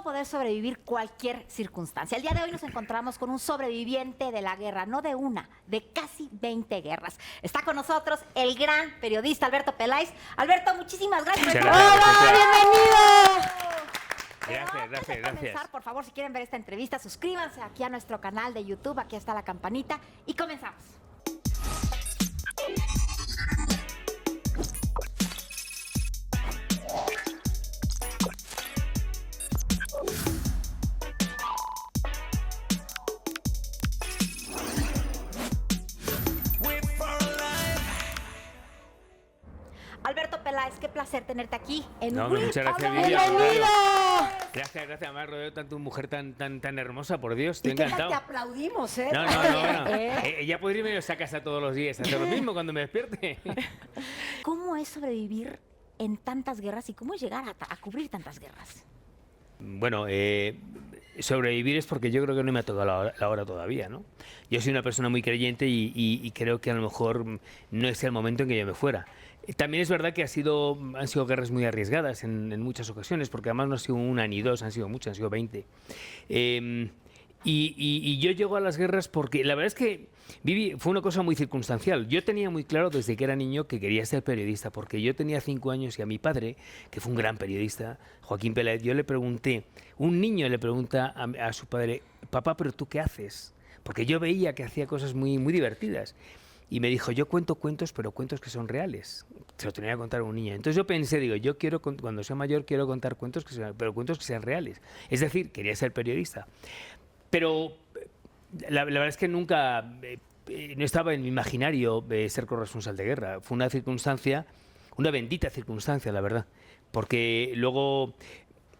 cómo poder sobrevivir cualquier circunstancia. El día de hoy nos encontramos con un sobreviviente de la guerra, no de una, de casi 20 guerras. Está con nosotros el gran periodista Alberto Peláez. Alberto, muchísimas gracias. ¡Hola, bienvenido! Gracias. Comenzar, por favor, si quieren ver esta entrevista, suscríbanse aquí a nuestro canal de YouTube, aquí está la campanita y comenzamos. Alberto Peláez, qué placer tenerte aquí en Muchas gracias, ¡Bienvenido! Gracias, me ha rodeado tanto una mujer tan hermosa, por Dios, estoy ¿Y qué tal encantado. te aplaudimos, eh? No. Ella podría irme a casa todos los días, hacer lo mismo cuando me despierte. ¿Cómo es sobrevivir en tantas guerras y cómo es llegar a cubrir tantas guerras? Bueno, sobrevivir es porque yo creo que no me ha tocado la hora todavía, ¿no? Yo soy una persona muy creyente y creo que a lo mejor no es el momento en que yo me fuera. También es verdad que han sido guerras muy arriesgadas en muchas ocasiones, porque además no ha sido una ni dos, han sido muchas, han sido 20. Y yo llego a las guerras porque la verdad es que fue una cosa muy circunstancial. Yo tenía muy claro desde que era niño que quería ser periodista, porque yo tenía 5 años y a mi padre, que fue un gran periodista, Joaquín Peláez, yo le pregunté, un niño le pregunta a su padre, papá, ¿pero tú qué haces? Porque yo veía que hacía cosas muy divertidas. Y me dijo, yo cuento cuentos, pero cuentos que son reales. Se lo tenía que contar a un niño. Entonces yo pensé, digo, yo quiero, cuando sea mayor, quiero contar cuentos, pero cuentos que sean reales. Es decir, quería ser periodista. Pero la verdad es que nunca, no estaba en mi imaginario ser corresponsal de guerra. Fue una circunstancia, una bendita circunstancia, la verdad. Porque luego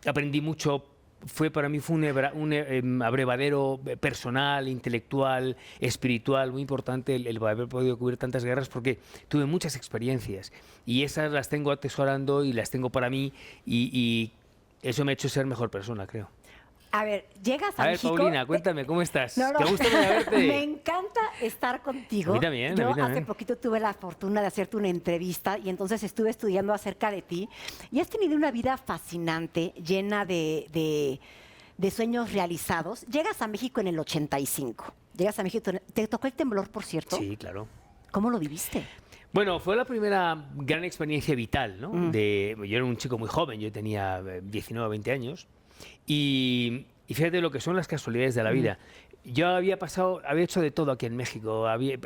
aprendí mucho. Para mí fue un abrevadero personal, intelectual, espiritual, muy importante el haber podido cubrir tantas guerras, porque tuve muchas experiencias y esas las tengo atesorando y las tengo para mí y eso me ha hecho ser mejor persona, creo. A ver, llegas a México. A ver, Paulina, cuéntame, ¿cómo estás? No. Qué gusto verte. Me encanta estar contigo. A mí también, Yo a mí también. hace poquito tuve la fortuna de hacerte una entrevista y entonces estuve estudiando acerca de ti y has tenido una vida fascinante, llena de sueños realizados. Llegas a México en el 85. Llegas a México, ¿te tocó el temblor, por cierto? Sí, claro. ¿Cómo lo viviste? Bueno, fue la primera gran experiencia vital, ¿no? Yo era un chico muy joven, yo tenía 19 o 20 años. Y fíjate lo que son las casualidades de la vida. Yo había hecho de todo aquí en México.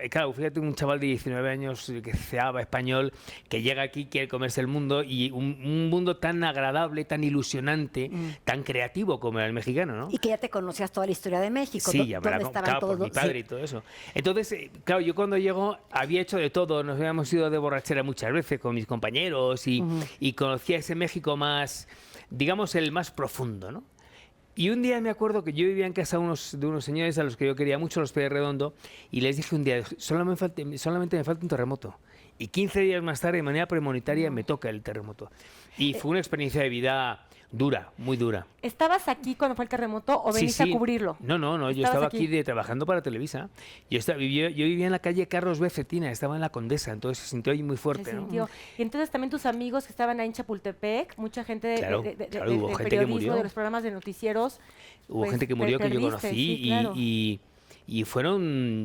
Claro, fíjate un chaval de 19 años que ceaba español, que llega aquí, quiere comerse el mundo, y un mundo tan agradable, tan ilusionante, tan creativo como el mexicano, ¿no? Y que ya te conocías toda la historia de México. Sí, ya me ¿Dónde estaban todos por mi padre y todo eso. Entonces, claro, yo cuando llego había hecho de todo. Nos habíamos ido de borrachera muchas veces con mis compañeros y conocía ese México más, digamos, el más profundo, ¿no? Y un día me acuerdo que yo vivía en casa de unos señores a los que yo quería mucho, los Pérez Redondo, y les dije un día, solamente me falta un terremoto. Y 15 días más tarde, de manera premonitoria, me toca el terremoto. Y fue una experiencia de vida dura, muy dura. ¿Estabas aquí cuando fue el terremoto o veniste a cubrirlo? No, yo estaba aquí trabajando para Televisa. Yo vivía en la calle Carlos B. Cetina, estaba en la Condesa, entonces se sintió ahí muy fuerte, ¿no? Y entonces también tus amigos que estaban ahí en Chapultepec, mucha gente Claro, del hubo gente periodismo, que murió. de los programas de noticieros. Hubo pues, gente que murió que yo conocí sí, claro. y yo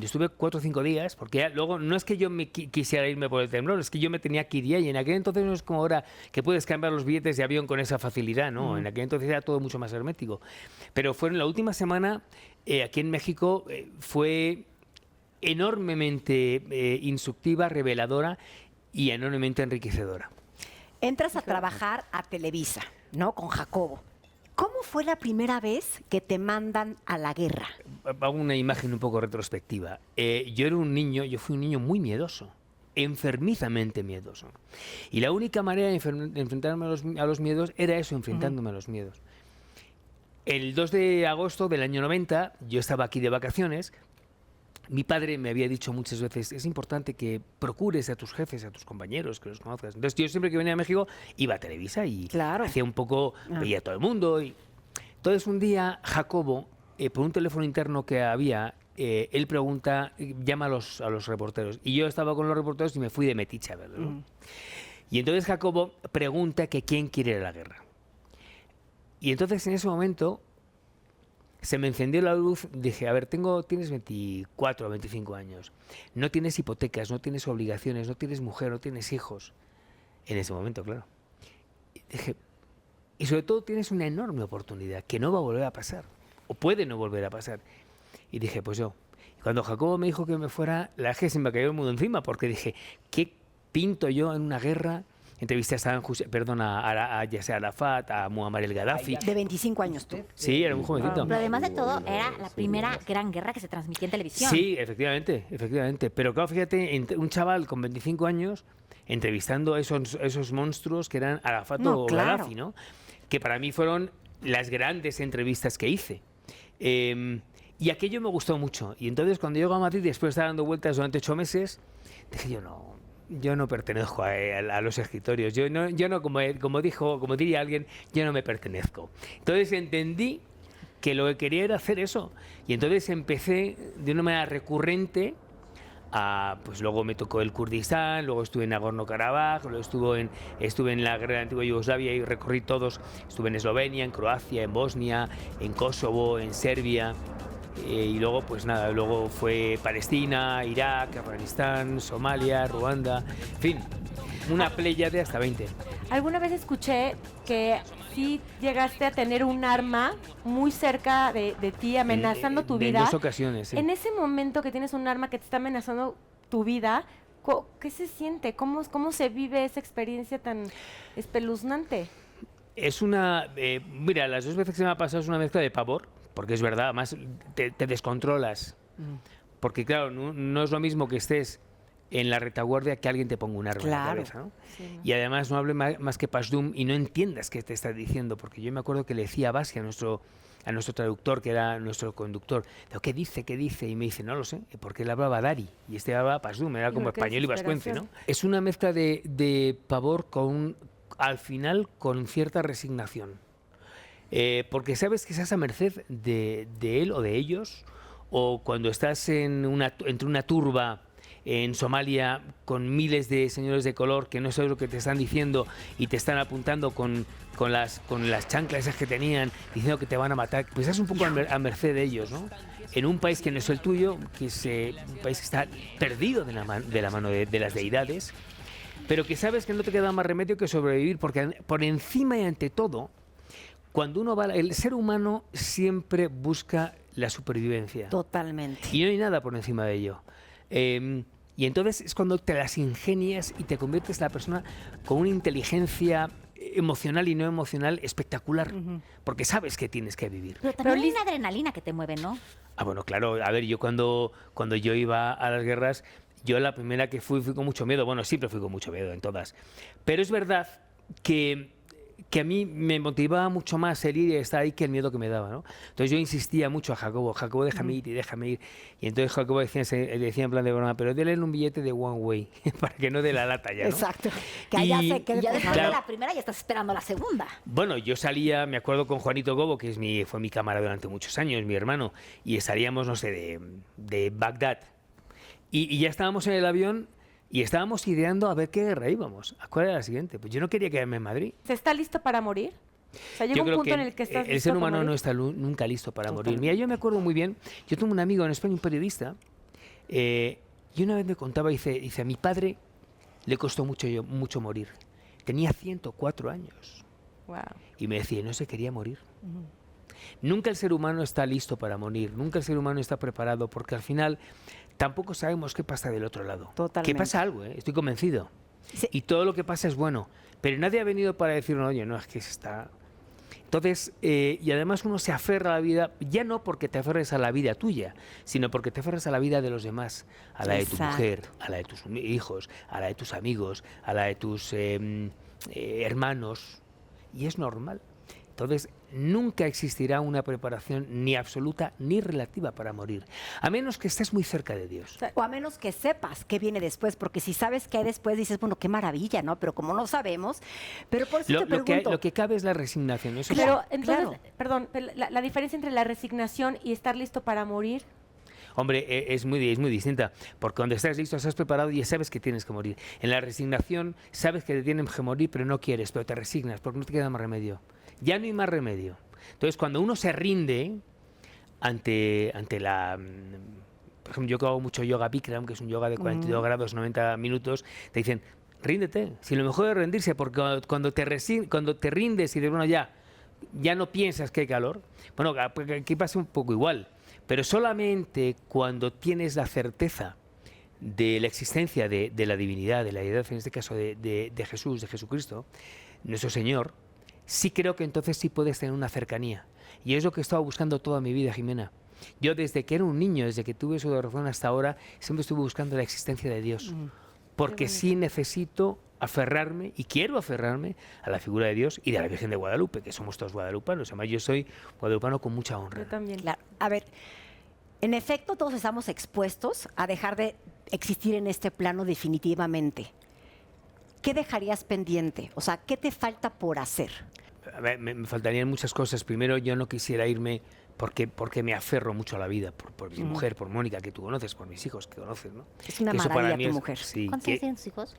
estuve 4 o 5 días, porque ya luego no es que yo me quisiera irme por el temblor, es que yo me tenía que ir ya, y en aquel entonces no es como ahora que puedes cambiar los billetes de avión con esa facilidad, ¿no? En aquel entonces era todo mucho más hermético. Pero fue en la última semana, aquí en México, fue enormemente instructiva, reveladora y enormemente enriquecedora. Entras a trabajar a Televisa, ¿no? Con Jacobo. ¿Cómo fue la primera vez que te mandan a la guerra? Hago una imagen un poco retrospectiva. Yo fui un niño muy miedoso, enfermizamente miedoso. Y la única manera de enfrentarme a los miedos era eso, enfrentándome a los miedos. El 2 de agosto del año 90, yo estaba aquí de vacaciones. Mi padre me había dicho muchas veces, es importante que procures a tus jefes, a tus compañeros, que los conozcas. Entonces yo siempre que venía a México iba a Televisa y hacía un poco, veía a todo el mundo. Entonces un día Jacobo, por un teléfono interno que había, él pregunta, llama a los reporteros. Y yo estaba con los reporteros y me fui de metiche a verlo, ¿no? Y entonces Jacobo pregunta que quién quiere ir a la guerra. Y entonces en ese momento se me encendió la luz, dije, a ver, tienes 24 o 25 años, no tienes hipotecas, no tienes obligaciones, no tienes mujer, no tienes hijos. En ese momento, claro. Y dije, y sobre todo tienes una enorme oportunidad que no va a volver a pasar, o puede no volver a pasar. Y dije, pues yo. Y cuando Jacobo me dijo que me fuera, la verdad es que se me cayó el mundo encima, porque dije, ¿qué pinto yo en una guerra? Entrevisté a Saddam Hussein, perdón, a Yasser Arafat, a Muammar el Gaddafi. De 25 años tú. Sí, era muy jovencito. Pero además de todo, era la primera gran guerra que se transmitía en televisión. Sí, efectivamente, efectivamente. Pero claro, fíjate, un chaval con 25 años entrevistando a esos monstruos que eran Arafat o Gaddafi, ¿no? Que para mí fueron las grandes entrevistas que hice. Y aquello me gustó mucho. Y entonces cuando llego a Madrid, después de estar dando vueltas durante 8 meses, dije yo no pertenezco a los escritorios. Yo no como diría alguien, yo no me pertenezco. Entonces entendí que lo que quería era hacer eso. Y entonces empecé de una manera recurrente pues luego me tocó el Kurdistán, luego estuve en Nagorno-Karabaj, luego estuve en la guerra de la antigua Yugoslavia y recorrí todos. Estuve en Eslovenia, en Croacia, en Bosnia, en Kosovo, en Serbia. Y luego, pues nada, luego fue Palestina, Irak, Afganistán, Somalia, Ruanda, en fin, una pléyade hasta 20. Alguna vez escuché que sí llegaste a tener un arma muy cerca de ti, amenazando tu vida. En 2 ocasiones, sí. En ese momento que tienes un arma que te está amenazando tu vida, ¿qué se siente? ¿Cómo se vive esa experiencia tan espeluznante? Es mira, las 2 veces que me ha pasado es una mezcla de pavor, porque es verdad, además te descontrolas. Porque claro, no es lo mismo que estés en la retaguardia que alguien te ponga un arma en la cabeza, ¿no? Sí, ¿no? Y además no hable más que Pashtun y no entiendas qué te está diciendo, porque yo me acuerdo que le decía a Basi, a nuestro traductor, que era nuestro conductor, digo, ¿qué dice? Y me dice, no lo sé, porque él hablaba Dari y este hablaba Pashtun, era como español y vascuence, ¿no? Es una mezcla de pavor al final con cierta resignación. Porque sabes que estás a merced de él o de ellos, o cuando estás entre una turba en Somalia con miles de señores de color que no sabes lo que te están diciendo y te están apuntando con las chanclas esas que tenían, diciendo que te van a matar, pues estás un poco a merced de ellos, ¿no? En un país que no es el tuyo, que es un país que está perdido de la mano de las deidades, pero que sabes que no te queda más remedio que sobrevivir, porque por encima y ante todo, cuando uno va, el ser humano siempre busca la supervivencia. Totalmente. Y no hay nada por encima de ello. Y entonces es cuando te las ingenias y te conviertes en la persona con una inteligencia emocional y no emocional espectacular, porque sabes que tienes que vivir. Pero también hay una adrenalina que te mueve, ¿no? Bueno, claro, a ver, yo cuando yo iba a las guerras, yo la primera que fui con mucho miedo, bueno, siempre fui con mucho miedo en todas, pero es verdad que a mí me motivaba mucho más el ir y estar ahí que el miedo que me daba, ¿no? Entonces yo insistía mucho a Jacobo, déjame ir y déjame ir. Y entonces Jacobo decía en plan de broma, pero déle un billete de one way, para que no dé la lata ya, ¿no? Exacto. Que allá se quede. Ya después Claro. de la primera ya estás esperando la segunda. Bueno, yo salía, me acuerdo con Juanito Gobo, que fue mi cámara durante muchos años, mi hermano, y salíamos, no sé, de Bagdad. Y ya estábamos en el avión y estábamos ideando a ver qué guerra íbamos. ¿A cuál era la siguiente? Pues yo no quería quedarme en Madrid. ¿Se está listo para morir? O sea, llega Yo un creo punto que en el que estás el listo ser para humano morir. no está nunca listo para morir. Mira, yo me acuerdo muy bien, yo tengo un amigo en España, un periodista, y una vez me contaba, dice, a mi padre le costó mucho morir. Tenía 104 años. Wow. Y me decía, no se quería morir. Nunca el ser humano está listo para morir, nunca el ser humano está preparado, porque al final tampoco sabemos qué pasa del otro lado. Totalmente. Que pasa algo, estoy convencido. Sí. Y todo lo que pasa es bueno. Pero nadie ha venido para decirnos, oye, no, es que se está... Entonces, y además uno se aferra a la vida, ya no porque te aferres a la vida tuya, sino porque te aferras a la vida de los demás, a la de tu Exacto. mujer, a la de tus hijos, a la de tus amigos, a la de tus hermanos. Y es normal. Entonces, nunca existirá una preparación ni absoluta ni relativa para morir, a menos que estés muy cerca de Dios. O a menos que sepas qué viene después, porque si sabes qué hay después, dices, bueno, qué maravilla, ¿no? Pero como no sabemos, pero por eso te pregunto. Lo que cabe es la resignación. Eso Pero sí. entonces, claro. perdón, la diferencia entre la resignación y estar listo para morir. Hombre, es muy distinta, porque cuando estás listo, estás preparado y ya sabes que tienes que morir. En la resignación sabes que te tienes que morir, pero no quieres, pero te resignas, porque no te queda más remedio. Ya no hay más remedio. Entonces, cuando uno se rinde ante la... Por ejemplo, yo que hago mucho yoga Bikram, que es un yoga de 42 grados, 90 minutos, te dicen, ríndete. Si lo mejor es rendirse, porque cuando te rindes y dices, bueno, ya no piensas que hay calor. Bueno, aquí pasa un poco igual. Pero solamente cuando tienes la certeza de la existencia de la divinidad, de la deidad, en este caso de Jesús, de Jesucristo, nuestro Señor, sí creo que entonces sí puedes tener una cercanía. Y es lo que he estado buscando toda mi vida, Jimena. Yo desde que era un niño, desde que tuve su razón hasta ahora, siempre estuve buscando la existencia de Dios. Porque sí necesito aferrarme, y quiero aferrarme, a la figura de Dios y de la Virgen de Guadalupe, que somos todos guadalupanos. Además, yo soy guadalupano con mucha honra. Yo también. Claro. A ver, en efecto, todos estamos expuestos a dejar de existir en este plano definitivamente. ¿Qué dejarías pendiente? O sea, ¿qué te falta por hacer? A ver, me faltarían muchas cosas. Primero, yo no quisiera irme porque me aferro mucho a la vida, por mi mujer, por Mónica, que tú conoces, por mis hijos, que conoces, ¿no? Es una Que eso para maravilla mí tu es- mujer. sí, ¿Cuántos que años tienen tus hijos?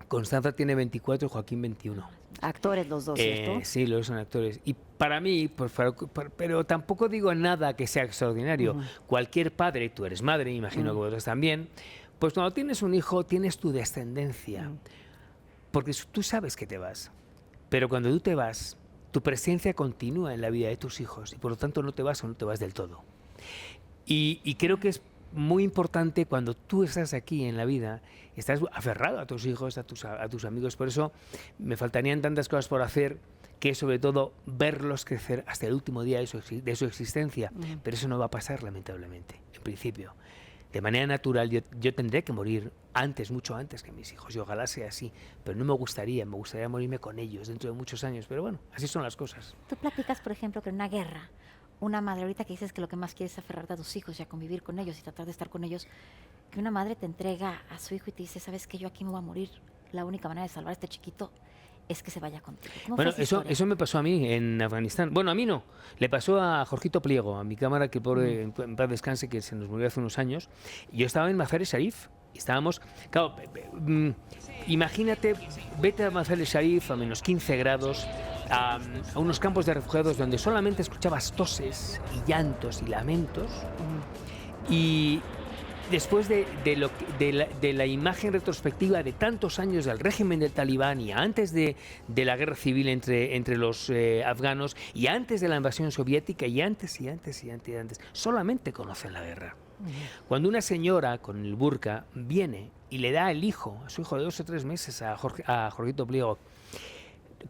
Constanza tiene 24 y Joaquín 21. Actores los dos, ¿cierto? Sí, los son actores. Y para mí, pero tampoco digo nada que sea extraordinario. Cualquier padre, tú eres madre, imagino que vosotros también, pues cuando tienes un hijo tienes tu descendencia. Porque tú sabes que te vas. Pero cuando tú te vas, tu presencia continúa en la vida de tus hijos y por lo tanto no te vas o no te vas del todo. Y creo que es muy importante cuando tú estás aquí en la vida, estás aferrado a tus hijos, a tus amigos. Por eso me faltarían tantas cosas por hacer, que es sobre todo verlos crecer hasta el último día de su existencia. Pero eso no va a pasar, lamentablemente, en principio. De manera natural, yo tendré que morir antes, mucho antes que mis hijos, y ojalá sea así. Pero no me gustaría morirme con ellos dentro de muchos años. Pero bueno, así son las cosas. Tú platicas, por ejemplo, que en una guerra, una madre, ahorita que dices que lo que más quieres es aferrarte a tus hijos y a convivir con ellos y tratar de estar con ellos, que una madre te entrega a su hijo y te dice, ¿sabes qué? Yo aquí me voy a morir. La única manera de salvar a este chiquito es que se vaya contigo. ¿Cómo Bueno, fue esa historia? eso me pasó a mí en Afganistán. Bueno, a mí no. Le pasó a Jorgito Pliego, a mi cámara, que pobre, en paz descanse, que se nos murió hace unos años. Yo estaba en Mazar-e-Sharif. Estábamos, claro, imagínate, vete a Mazar-e-Sharif a menos 15 grados, a unos campos de refugiados donde solamente escuchabas toses y llantos y lamentos. Y después de la imagen retrospectiva de tantos años del régimen del Talibán y antes de la guerra civil entre los afganos y antes de la invasión soviética y antes, solamente conocen la guerra. Cuando una señora con el burka viene y le da el hijo, a su hijo de 2 o 3 meses, a Jorgito Pliego,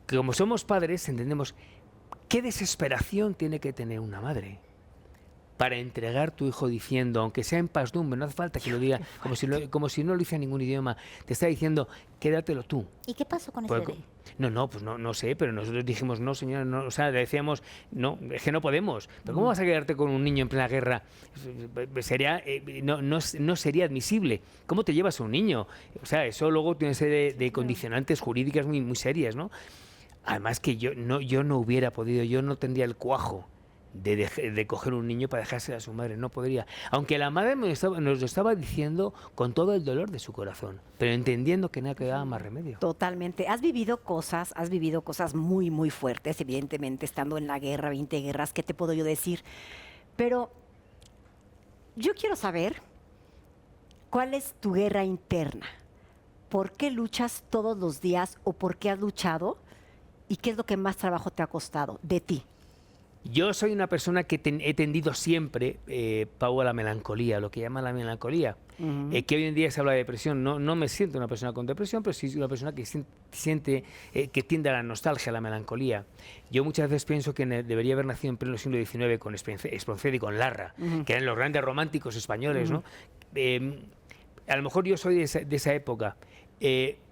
que como somos padres entendemos qué desesperación tiene que tener una madre para entregar tu hijo diciendo, aunque sea en pasdumbre, no hace falta que lo diga, como si no lo dice en ningún idioma, te está diciendo, quédatelo tú. ¿Y qué pasó con ese Pues, bebé? pues no sé, pero nosotros dijimos, no señora, no, o sea, le decíamos, no, es que no podemos. Pero ¿cómo vas a quedarte con un niño en plena guerra? Sería, no sería admisible. ¿Cómo te llevas a un niño? O sea, eso luego tiene una serie de condicionantes jurídicas muy, muy serias, ¿no? Además que yo no hubiera podido, yo no tendría el cuajo de coger un niño para dejarse a su madre, no podría. Aunque la madre nos lo estaba diciendo con todo el dolor de su corazón, pero entendiendo que nada quedaba más remedio. Totalmente. Has vivido cosas muy, muy fuertes, evidentemente, estando en la guerra, 20 guerras, ¿qué te puedo yo decir? Pero yo quiero saber cuál es tu guerra interna. ¿Por qué luchas todos los días o por qué has luchado? ¿Y qué es lo que más trabajo te ha costado de ti? Yo soy una persona que he tendido siempre, Pau, a la melancolía, lo que llama la melancolía. Que hoy en día se habla de depresión. No me siento una persona con depresión, pero sí una persona que que tiende a la nostalgia, a la melancolía. Yo muchas veces pienso que debería haber nacido en pleno siglo XIX con Espronceda y con Larra, que eran los grandes románticos españoles, ¿no? A lo mejor yo soy de esa época,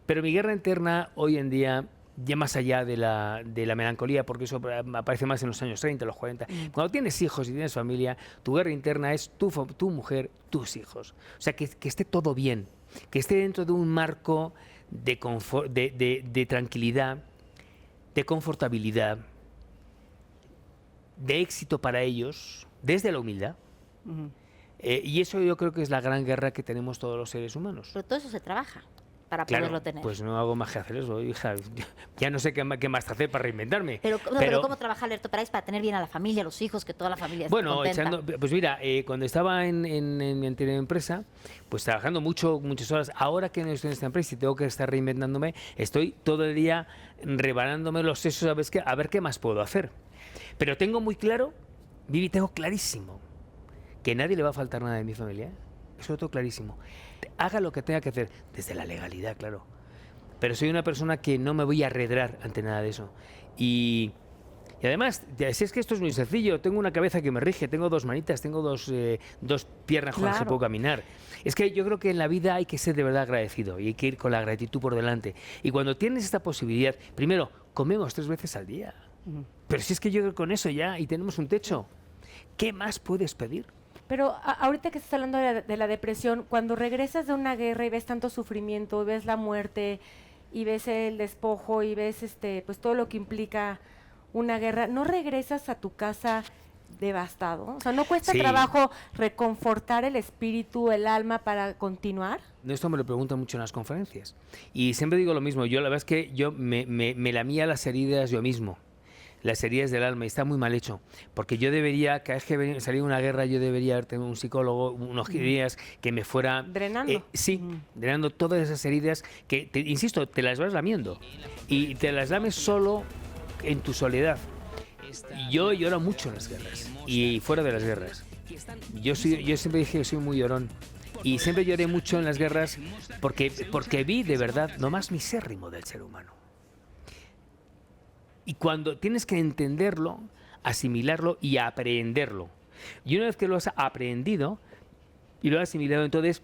pero mi guerra interna hoy en día, ya más allá de la melancolía, porque eso aparece más en los años 30, los 40. Cuando tienes hijos y tienes familia, tu guerra interna es tu mujer, tus hijos. O sea, que esté todo bien, que esté dentro de un marco de confort, de tranquilidad, de confortabilidad, de éxito para ellos, desde la humildad. Y eso yo creo que es la gran guerra que tenemos todos los seres humanos. Pero todo eso se trabaja. para Claro, poderlo tener. pues no hago más que hacer eso, hija. Ya no sé qué más hacer para reinventarme. Pero ¿cómo trabaja Alerta Price para tener bien a la familia, a los hijos, que toda la familia esté Bueno, contenta? pues mira, cuando estaba en mi anterior empresa, pues trabajando muchas horas, ahora que no estoy en esta empresa y tengo que estar reinventándome, estoy todo el día rebanándome los sesos a ver qué más puedo hacer. Pero tengo muy claro, Vivi, tengo clarísimo, que nadie le va a faltar nada de mi familia, ¿eh? Eso lo tengo clarísimo. Haga lo que tenga que hacer, desde la legalidad, claro. Pero soy una persona que no me voy a arredrar ante nada de eso. Y además, si es que esto es muy sencillo, tengo una cabeza que me rige, tengo dos manitas, tengo dos piernas con las que Claro. puedo caminar. Es que yo creo que en la vida hay que ser de verdad agradecido y hay que ir con la gratitud por delante. Y cuando tienes esta posibilidad, primero, comemos 3 veces al día. Pero si es que yo creo que con eso ya, y tenemos un techo, ¿qué más puedes pedir? Pero ahorita que estás hablando de la depresión, cuando regresas de una guerra y ves tanto sufrimiento, y ves la muerte, y ves el despojo, y ves pues todo lo que implica una guerra, ¿no regresas a tu casa devastado? O sea, ¿no cuesta Sí. trabajo reconfortar el espíritu, el alma para continuar? Esto me lo preguntan mucho en las conferencias. Y siempre digo lo mismo. Yo la verdad es que yo me lamía las heridas yo mismo. Las heridas del alma, y está muy mal hecho, porque yo debería, cada vez que salía una guerra, yo debería haber tenido un psicólogo, unos días que me fuera... Drenando. Sí, drenando todas esas heridas que, insisto, te las vas lamiendo, y te las lames solo en tu soledad. Yo lloro mucho en las guerras, y fuera de las guerras. Yo siempre dije que soy muy llorón, y siempre lloré mucho en las guerras porque vi de verdad lo más misérrimo del ser humano. Y cuando tienes que entenderlo, asimilarlo y aprenderlo. Y una vez que lo has aprendido y lo has asimilado, entonces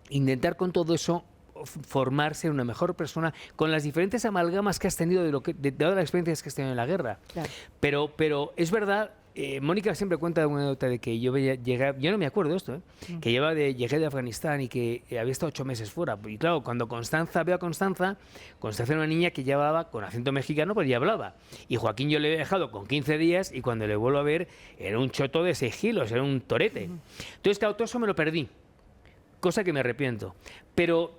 intentar con todo eso formarse una mejor persona con las diferentes amalgamas que has tenido de todas las experiencias que has tenido en la guerra. Claro. Pero es verdad, Mónica siempre cuenta una anécdota de que yo llegué, yo no me acuerdo de esto, que llegué de Afganistán y que había estado 8 meses fuera. Y claro, cuando veo a Constanza era una niña que ya hablaba con acento mexicano, pues ya hablaba. Y Joaquín yo le había dejado con 15 días y cuando le vuelvo a ver era un choto de 6 kilos, era un torete. Entonces, claro, todo eso me lo perdí, cosa que me arrepiento. Pero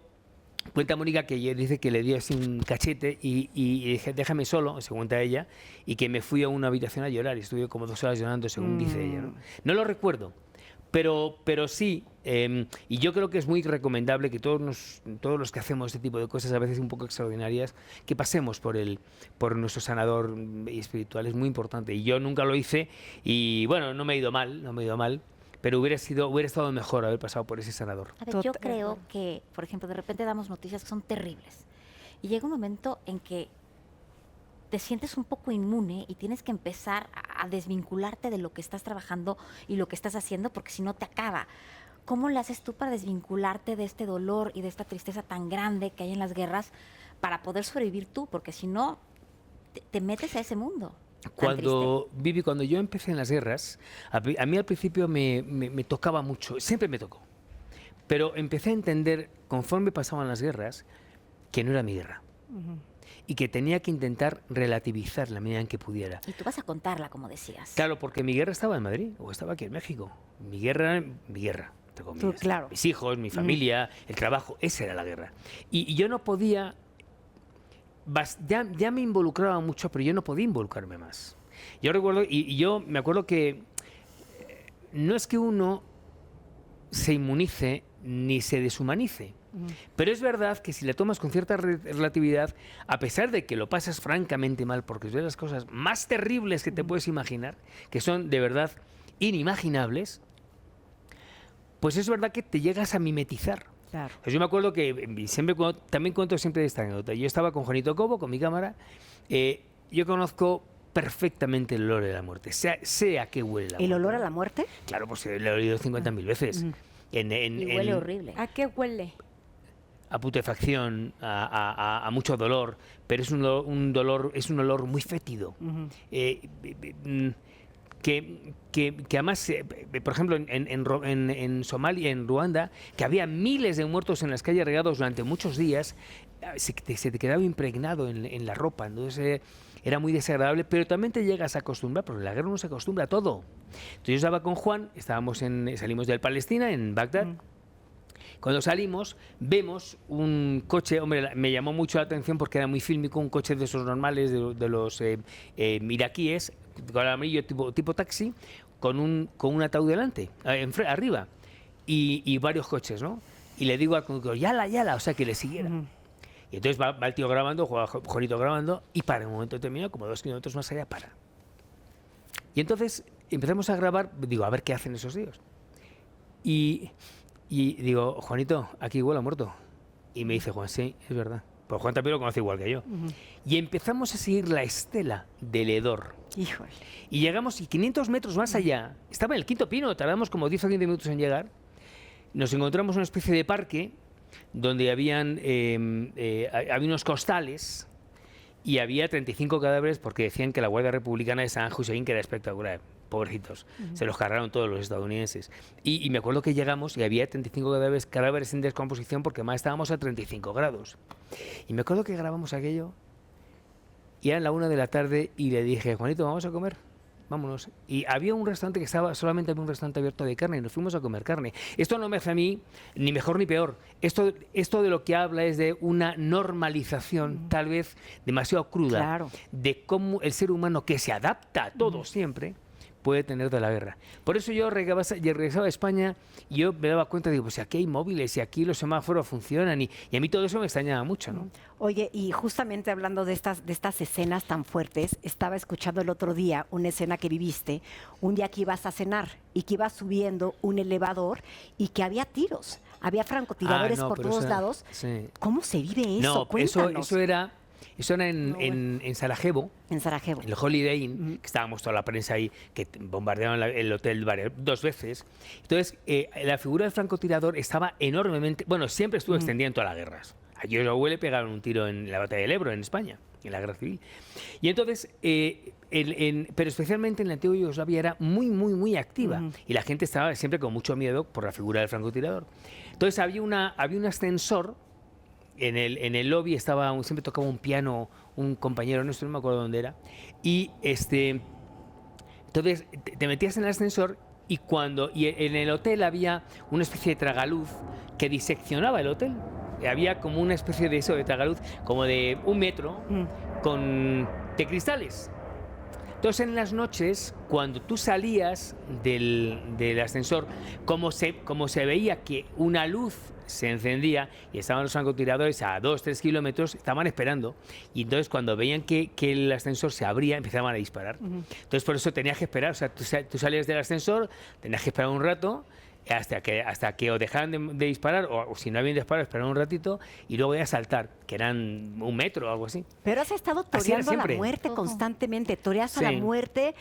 cuenta Mónica que ella dice que le dio así un cachete y dije, déjame solo, se cuenta ella, y que me fui a una habitación a llorar y estuve como 2 horas llorando, según dice ella, ¿no? No lo recuerdo, pero sí, y yo creo que es muy recomendable que todos los que hacemos este tipo de cosas, a veces un poco extraordinarias, que pasemos por nuestro sanador espiritual, es muy importante. Y yo nunca lo hice y bueno, no me ha ido mal. Pero hubiera estado mejor haber pasado por ese sanador. A ver, yo Total. creo que, por ejemplo, de repente damos noticias que son terribles. Y llega un momento en que te sientes un poco inmune y tienes que empezar a desvincularte de lo que estás trabajando y lo que estás haciendo, porque si no te acaba. ¿Cómo le haces tú para desvincularte de este dolor y de esta tristeza tan grande que hay en las guerras para poder sobrevivir tú? Porque si no, te metes a ese mundo. Vivi, cuando yo empecé en las guerras, a mí al principio me tocaba mucho, siempre me tocó. Pero empecé a entender, conforme pasaban las guerras, que no era mi guerra. Y que tenía que intentar relativizar la medida en que pudiera. Y tú vas a contarla, como decías. Claro, porque mi guerra estaba en Madrid o estaba aquí en México. Mi guerra, entre comillas. claro. Mis hijos, mi familia, el trabajo, esa era la guerra. Y yo no podía... Ya me involucraba mucho, pero yo no podía involucrarme más. Yo recuerdo, y yo me acuerdo que no es que uno se inmunice ni se deshumanice, pero es verdad que si la tomas con cierta relatividad, a pesar de que lo pasas francamente mal, porque es de las cosas más terribles que te puedes imaginar, que son de verdad inimaginables, pues es verdad que te llegas a mimetizar. Claro. Pues yo me acuerdo que también cuento siempre esta anécdota. Yo estaba con Juanito Cobo, con mi cámara. Yo conozco perfectamente el olor de la muerte. Sé a qué huele la muerte. ¿El olor a la muerte? Claro, pues lo he oído 50.000 veces. Y huele horrible. ¿A qué huele? A putrefacción, a mucho dolor, pero es un olor muy fétido. Que además, por ejemplo, en Somalia, en Ruanda, que había miles de muertos en las calles regados durante muchos días, se te quedaba impregnado en la ropa. Entonces era muy desagradable, pero también te llegas a acostumbrar, porque la guerra no se acostumbra a todo. Entonces yo estaba con Juan, salimos de Palestina, en Bagdad, Cuando salimos, vemos un coche, hombre, me llamó mucho la atención porque era muy fílmico, un coche de esos normales, de los iraquíes, con el amarillo tipo taxi, con un ataúd delante, arriba, y varios coches, ¿no? Y le digo al conductor, yala, o sea, que le siguiera. Y entonces va el tío grabando, Juanito grabando, y para un momento determinado, como 2 kilómetros más allá, para. Y entonces empezamos a grabar, digo, a ver qué hacen esos tíos. Y digo, Juanito, aquí huele a muerto. Y me dice Juan, sí, es verdad. Pues Juan también lo conoce igual que yo. Y empezamos a seguir la estela del hedor. Híjole. Y llegamos, y 500 metros más allá, estaba en el Quinto Pino, tardamos como 10 o 15 minutos en llegar. Nos encontramos una especie de parque donde había unos costales y había 35 cadáveres porque decían que la Guardia Republicana de San Hussein, que era espectacular, pobrecitos, se los cargaron todos los estadounidenses. Y me acuerdo que llegamos y había 35 cadáveres en descomposición porque más estábamos a 35 grados. Y me acuerdo que grabamos aquello y era la 1 de la tarde y le dije, Juanito, ¿vamos a comer? Vámonos. Y había un restaurante que solamente había un restaurante abierto de carne y nos fuimos a comer carne. Esto no me hace a mí ni mejor ni peor. Esto de lo que habla es de una normalización, tal vez demasiado cruda, de cómo el ser humano que se adapta a todo siempre puede tener de la guerra. Por eso yo regresaba a España y yo me daba cuenta, digo, pues aquí hay móviles y aquí los semáforos funcionan y a mí todo eso me extrañaba mucho, ¿no? Oye, y justamente hablando de estas escenas tan fuertes, estaba escuchando el otro día una escena que viviste, un día que ibas a cenar y que ibas subiendo un elevador y que había tiros, había francotiradores por todos lados. Sí. ¿Cómo se vive eso? No, Cuéntanos. eso era en Sarajevo. En Sarajevo. El Holiday Inn, que estábamos toda la prensa ahí, que bombardearon el hotel 2 veces. Entonces, la figura del francotirador estaba enormemente... Bueno, siempre estuvo extendida en todas las guerras. A George Orwell le pegaron un tiro en la batalla del Ebro, en España, en la guerra civil. Y entonces, pero especialmente en la antigua Yugoslavia era muy, muy, muy activa. Y la gente estaba siempre con mucho miedo por la figura del francotirador. Entonces, había un ascensor. En el lobby siempre tocaba un piano un compañero nuestro, no me acuerdo dónde era, y entonces te metías en el ascensor y en el hotel había una especie de tragaluz que diseccionaba el hotel. Había como una especie de tragaluz como de 1 metro de cristales. Entonces en las noches, cuando tú salías del ascensor, como se veía que una luz se encendía y estaban los francotiradores a 2-3 kilómetros, estaban esperando, y entonces cuando veían que el ascensor se abría, empezaban a disparar. Entonces por eso tenías que esperar, o sea, tú salías del ascensor, tenías que esperar un rato, hasta que o dejaran de disparar, o si no habían disparado, esperar un ratito, y luego ya saltar, que eran 1 metro o algo así. Pero has estado toreando a la muerte constantemente, toreas a la muerte.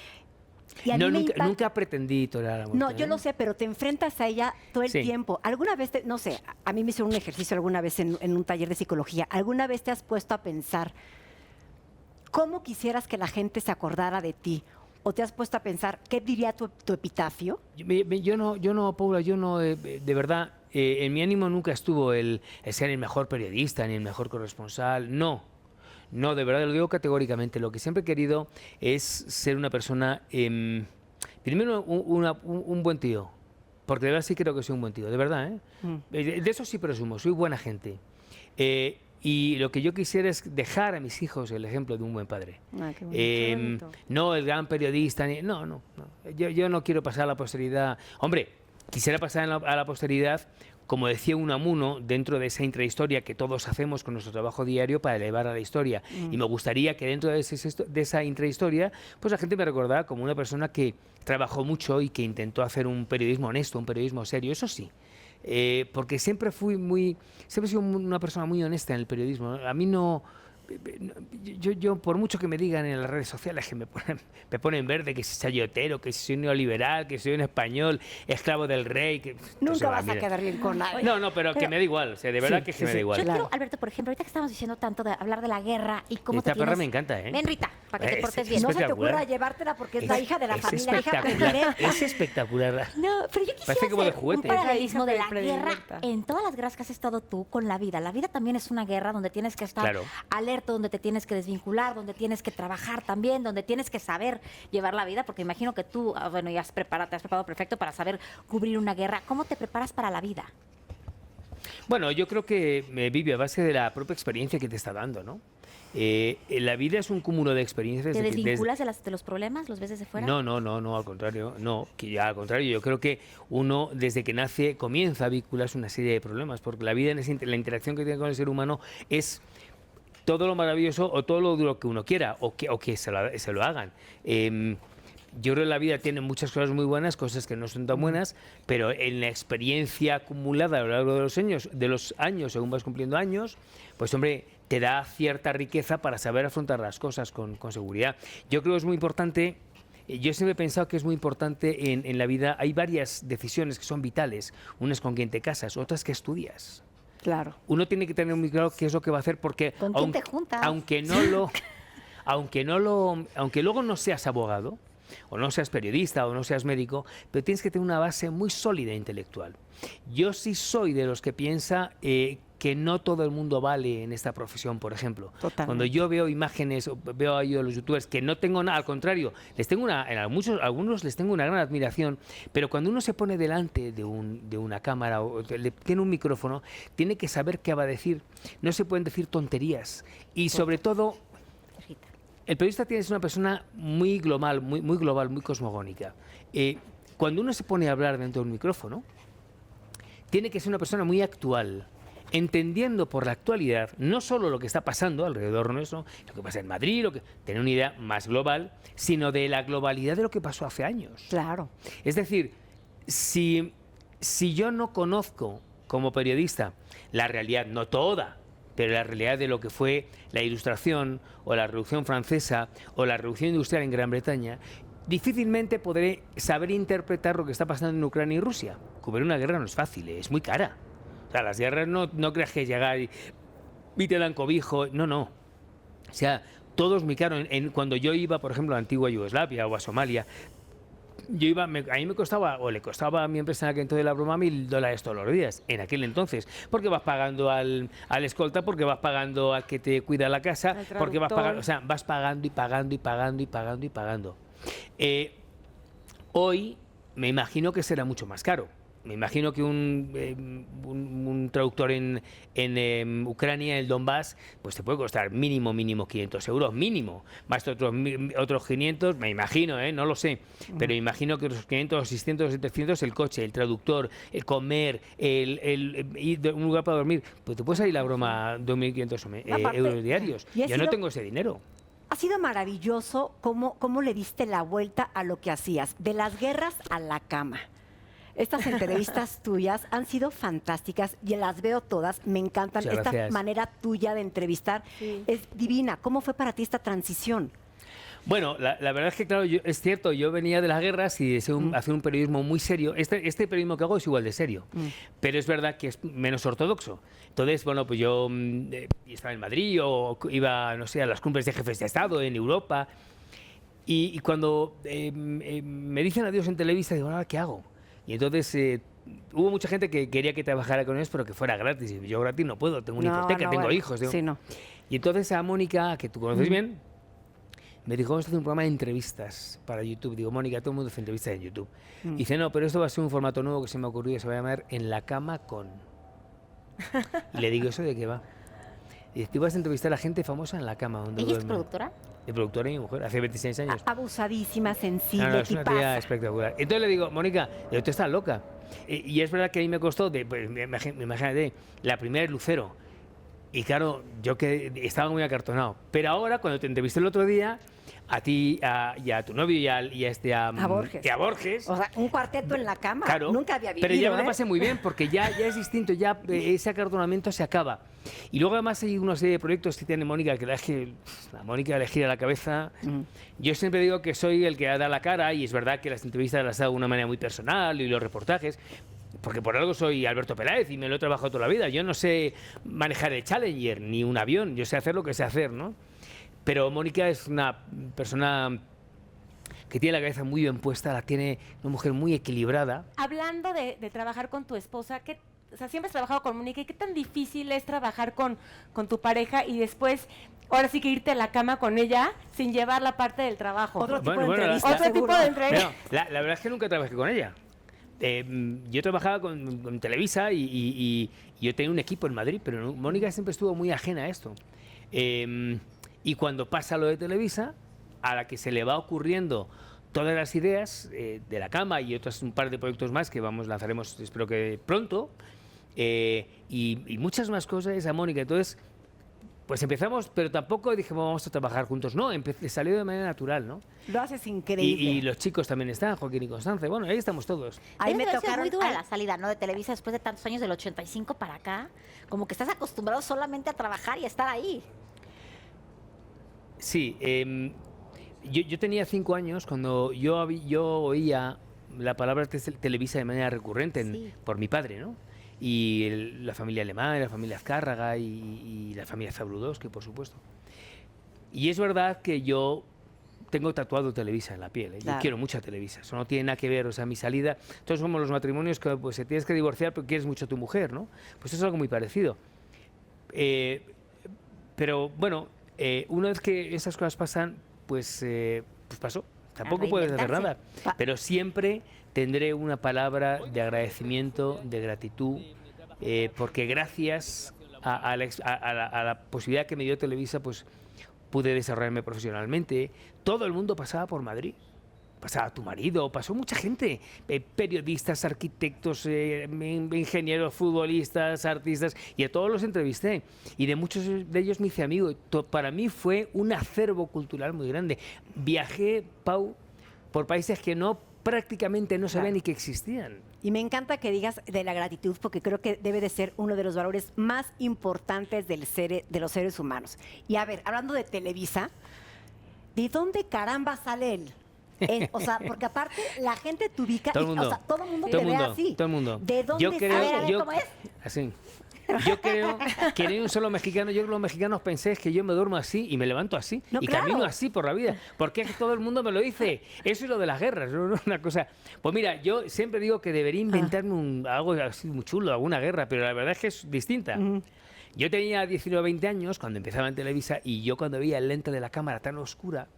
Y no, nunca pretendí torear a la muerte. No, yo lo sé, pero te enfrentas a ella todo el tiempo. ¿Alguna vez, no sé, a mí me hicieron un ejercicio alguna vez en un taller de psicología, ¿alguna vez te has puesto a pensar cómo quisieras que la gente se acordara de ti? ¿O te has puesto a pensar qué diría tu epitafio? Yo no, Paula, de verdad, en mi ánimo nunca estuvo el ser el mejor periodista ni el mejor corresponsal, no. No, de verdad, lo digo categóricamente. Lo que siempre he querido es ser una persona, primero un buen tío, porque de verdad sí creo que soy un buen tío, de verdad, ¿eh? De eso sí presumo, soy buena gente. Y lo que yo quisiera es dejar a mis hijos el ejemplo de un buen padre. Qué bonito. No el gran periodista, no. Yo no quiero pasar a la posteridad. Hombre, quisiera pasar a la posteridad, como decía Unamuno, dentro de esa intrahistoria que todos hacemos con nuestro trabajo diario para elevar a la historia. Y me gustaría que dentro de esa intrahistoria, pues la gente me recordara como una persona que trabajó mucho y que intentó hacer un periodismo honesto, un periodismo serio, eso sí. Porque siempre he sido una persona muy honesta en el periodismo. A mí no... Yo por mucho que me digan en las redes sociales que me ponen verde, que soy sayotero, que soy neoliberal, que soy un español, esclavo del rey, que nunca vas a quedar bien con nadie. No, pero que me da igual, o sea, de verdad que me da igual. Yo quiero, Alberto, por ejemplo, ahorita que estamos diciendo tanto de hablar de la guerra y cómo esta te tienes... perra me encanta, ¿eh? Ven, Rita, para que te portes bien. No se te ocurra llevártela porque es la hija de la familia, hija predilecta. Es espectacular. No, pero yo quisiera Parece como de hacer juguete. un paralelismo de la Predilecta. guerra en todas las guerras que has estado tú con la vida. La vida también es una guerra donde tienes que estar alerta, donde te tienes que desvincular, donde tienes que trabajar también, donde tienes que saber llevar la vida, porque imagino que tú, bueno, te has preparado perfecto para saber cubrir una guerra. ¿Cómo te preparas para la vida? Bueno, yo creo que vive a base de la propia experiencia que te está dando, ¿no? La vida es un cúmulo de experiencias. ¿Te desvinculas de los problemas? ¿Los ves desde fuera? No, al contrario, al contrario, yo creo que uno desde que nace comienza a vincularse una serie de problemas, porque la vida, la interacción que tiene con el ser humano es todo lo maravilloso o todo lo duro que uno quiera, o que se lo hagan. Yo creo que la vida tiene muchas cosas muy buenas, cosas que no son tan buenas, pero en la experiencia acumulada a lo largo de los años, según vas cumpliendo años, pues hombre, te da cierta riqueza para saber afrontar las cosas con seguridad. Yo creo que es muy importante. Yo siempre he pensado que es muy importante en la vida. Hay varias decisiones que son vitales. Una es con quién te casas, otras que estudias. Claro. Uno tiene que tener muy claro qué es lo que va a hacer, porque ¿Con quién te juntas? aunque luego no seas abogado, o no seas periodista, o no seas médico, pero tienes que tener una base muy sólida intelectual. Yo sí soy de los que piensa que no todo el mundo vale en esta profesión, por ejemplo. Totalmente. Cuando yo veo imágenes, veo a los youtubers que no tengo nada, al contrario, algunos les tengo una gran admiración, pero cuando uno se pone delante de una cámara o tiene un micrófono, tiene que saber qué va a decir. No se pueden decir tonterías. Y sobre todo, el periodista tiene que ser una persona muy global, muy cosmogónica. Cuando uno se pone a hablar dentro de un micrófono, tiene que ser una persona muy actual, entendiendo por la actualidad no solo lo que está pasando alrededor nuestro, lo que pasa en Madrid, tener una idea más global, sino de la globalidad de lo que pasó hace años. Claro. Es decir, si yo no conozco como periodista la realidad, no toda, pero la realidad de lo que fue la Ilustración o la Revolución Francesa o la Revolución Industrial en Gran Bretaña, difícilmente podré saber interpretar lo que está pasando en Ucrania y Rusia. Cubrir una guerra no es fácil, es muy cara. O sea, las guerras no creas que llegar y te dan cobijo, no. O sea, todo es muy caro. Cuando yo iba, por ejemplo, a antigua Yugoslavia o a Somalia, a mí me costaba, o le costaba a mi empresa en aquel entonces la broma, $1.000 todos los días, en aquel entonces, porque vas pagando al escolta, porque vas pagando al que te cuida la casa, porque vas pagando, o sea, vas pagando y pagando y pagando y pagando y pagando. Hoy me imagino que será mucho más caro. Me imagino que un traductor en Ucrania, en el Donbass, pues te puede costar mínimo 500 euros, mínimo. Más otros 500, me imagino, no lo sé, pero me imagino que otros 500, 600, 700, el coche, el traductor, el comer, ir a un lugar para dormir, pues te puede salir la broma 2.500 euros diarios. Yo no tengo ese dinero. Ha sido maravilloso cómo le diste la vuelta a lo que hacías, de las guerras a la cama. Estas entrevistas tuyas han sido fantásticas y las veo todas, me encantan. Muchas Esta gracias. manera tuya de entrevistar es divina. ¿Cómo fue para ti esta transición? Bueno, la verdad es que, claro, es cierto, yo venía de las guerras y deseo hacer un periodismo muy serio. Este periodismo que hago es igual de serio, pero es verdad que es menos ortodoxo. Entonces, bueno, pues yo estaba en Madrid o iba, no sé, a las cumbres de jefes de Estado en Europa y cuando me dicen adiós en Televisa, digo, ¿ahora qué hago? Y entonces hubo mucha gente que quería que trabajara con ellos, pero que fuera gratis. Y yo gratis no puedo, tengo una hipoteca, tengo hijos. Sí, no. Y entonces a Mónica, que tú conoces bien, me dijo, vamos a hacer un programa de entrevistas para YouTube. Digo, Mónica, todo el mundo hace entrevistas en YouTube. Y dice, no, pero esto va a ser un formato nuevo que se me ha ocurrido, se va a llamar En la cama con. Y le digo, ¿eso de qué va? Y dice, tú vas a entrevistar a gente famosa en la cama. Donde ¿Ella es duermen. productora? De productora y mi mujer, hace 26 años. Abusadísima, sensible, No, es una tía tipaza. espectacular. Entonces le digo, Mónica, tú estás loca. Y es verdad que a mí me costó, pues, imagínate, la primera es Lucero. Y claro, yo que estaba muy acartonado. Pero ahora, cuando te entrevisté el otro día, a ti y a tu novio y a Borges. y a Borges. O sea, un cuarteto en la cama. Claro, Nunca había vivido. pero ya me lo pasé muy bien porque ya es distinto, ya ese acartonamiento se acaba. Y luego además hay una serie de proyectos que tiene Mónica, que la Mónica le gira la cabeza. Yo siempre digo que soy el que da la cara y es verdad que las entrevistas las hago de una manera muy personal y los reportajes, porque por algo soy Alberto Peláez y me lo he trabajado toda la vida. Yo no sé manejar el Challenger ni un avión, yo sé hacer lo que sé hacer, ¿no? Pero Mónica es una persona que tiene la cabeza muy bien puesta, tiene una mujer muy equilibrada. Hablando de trabajar con tu esposa, o sea, siempre has trabajado con Mónica, ¿y qué tan difícil es trabajar con tu pareja y después, ahora sí que irte a la cama con ella sin llevar la parte del trabajo? Otro tipo de Bueno, entrevista, Otro tipo seguro. de entrevista. La verdad es que nunca trabajé con ella. Yo trabajaba con Televisa y yo tenía un equipo en Madrid, pero Mónica siempre estuvo muy ajena a esto. Y cuando pasa lo de Televisa, a la que se le va ocurriendo todas las ideas de la cama y otros un par de proyectos más que lanzaremos, espero que pronto, y muchas más cosas a Mónica. Entonces, pues empezamos, pero tampoco dije vamos a trabajar juntos. No, salió de manera natural, ¿no? Lo haces increíble. Y los chicos también están, Joaquín y Constance. Bueno, ahí estamos todos. Ahí me Debe haber sido tocaron muy dura la salida, ¿no? De Televisa después de tantos años, del 85 para acá. Como que estás acostumbrado solamente a trabajar y a estar ahí. Sí, yo tenía 5 años cuando yo oía la palabra Televisa de manera recurrente Sí. por mi padre, ¿no? Y la familia Alemán, la familia Azcárraga y la familia Zabludovsky, por supuesto. Y es verdad que yo tengo tatuado Televisa en la piel, ¿eh? Claro. Yo quiero mucho a Televisa, eso no tiene nada que ver, o sea, mi salida, todos somos los matrimonios que pues, te tienes que divorciar porque quieres mucho a tu mujer, ¿no? Pues es algo muy parecido. Pero bueno, una vez que esas cosas pasan, pues pasó. Tampoco puedes hacer nada. Pa- Pero siempre tendré una palabra de agradecimiento, de gratitud, porque gracias a la posibilidad que me dio Televisa, pues pude desarrollarme profesionalmente. Todo el mundo pasaba por Madrid. Pasaba tu marido, pasó mucha gente, periodistas, arquitectos, ingenieros, futbolistas, artistas, y a todos los entrevisté. Y de muchos de ellos me hice amigo. Para mí fue un acervo cultural muy grande. Viajé, Pau, por países que prácticamente no sabía ni que existían. Y me encanta que digas de la gratitud, porque creo que debe de ser uno de los valores más importantes de los seres humanos. Y a ver, hablando de Televisa, ¿de dónde caramba sale él? O sea, porque aparte la gente te ubica, Todo el mundo. o sea, todo el mundo Todo te el ve mundo, así. todo el mundo. ¿De dónde Yo creo, sale? A ver, ¿cómo es? Así. Yo creo que no hay un solo mexicano. Yo creo que los mexicanos pensáis que yo me duermo así y me levanto así No, y claro. camino así por la vida. Porque es que todo el mundo me lo dice. Eso es lo de las guerras, no es una cosa. Pues mira, yo siempre digo que debería inventarme algo así muy chulo, alguna guerra, pero la verdad es que es distinta. Yo tenía 19 o 20 años cuando empezaba en Televisa y yo cuando veía el lente de la cámara tan oscura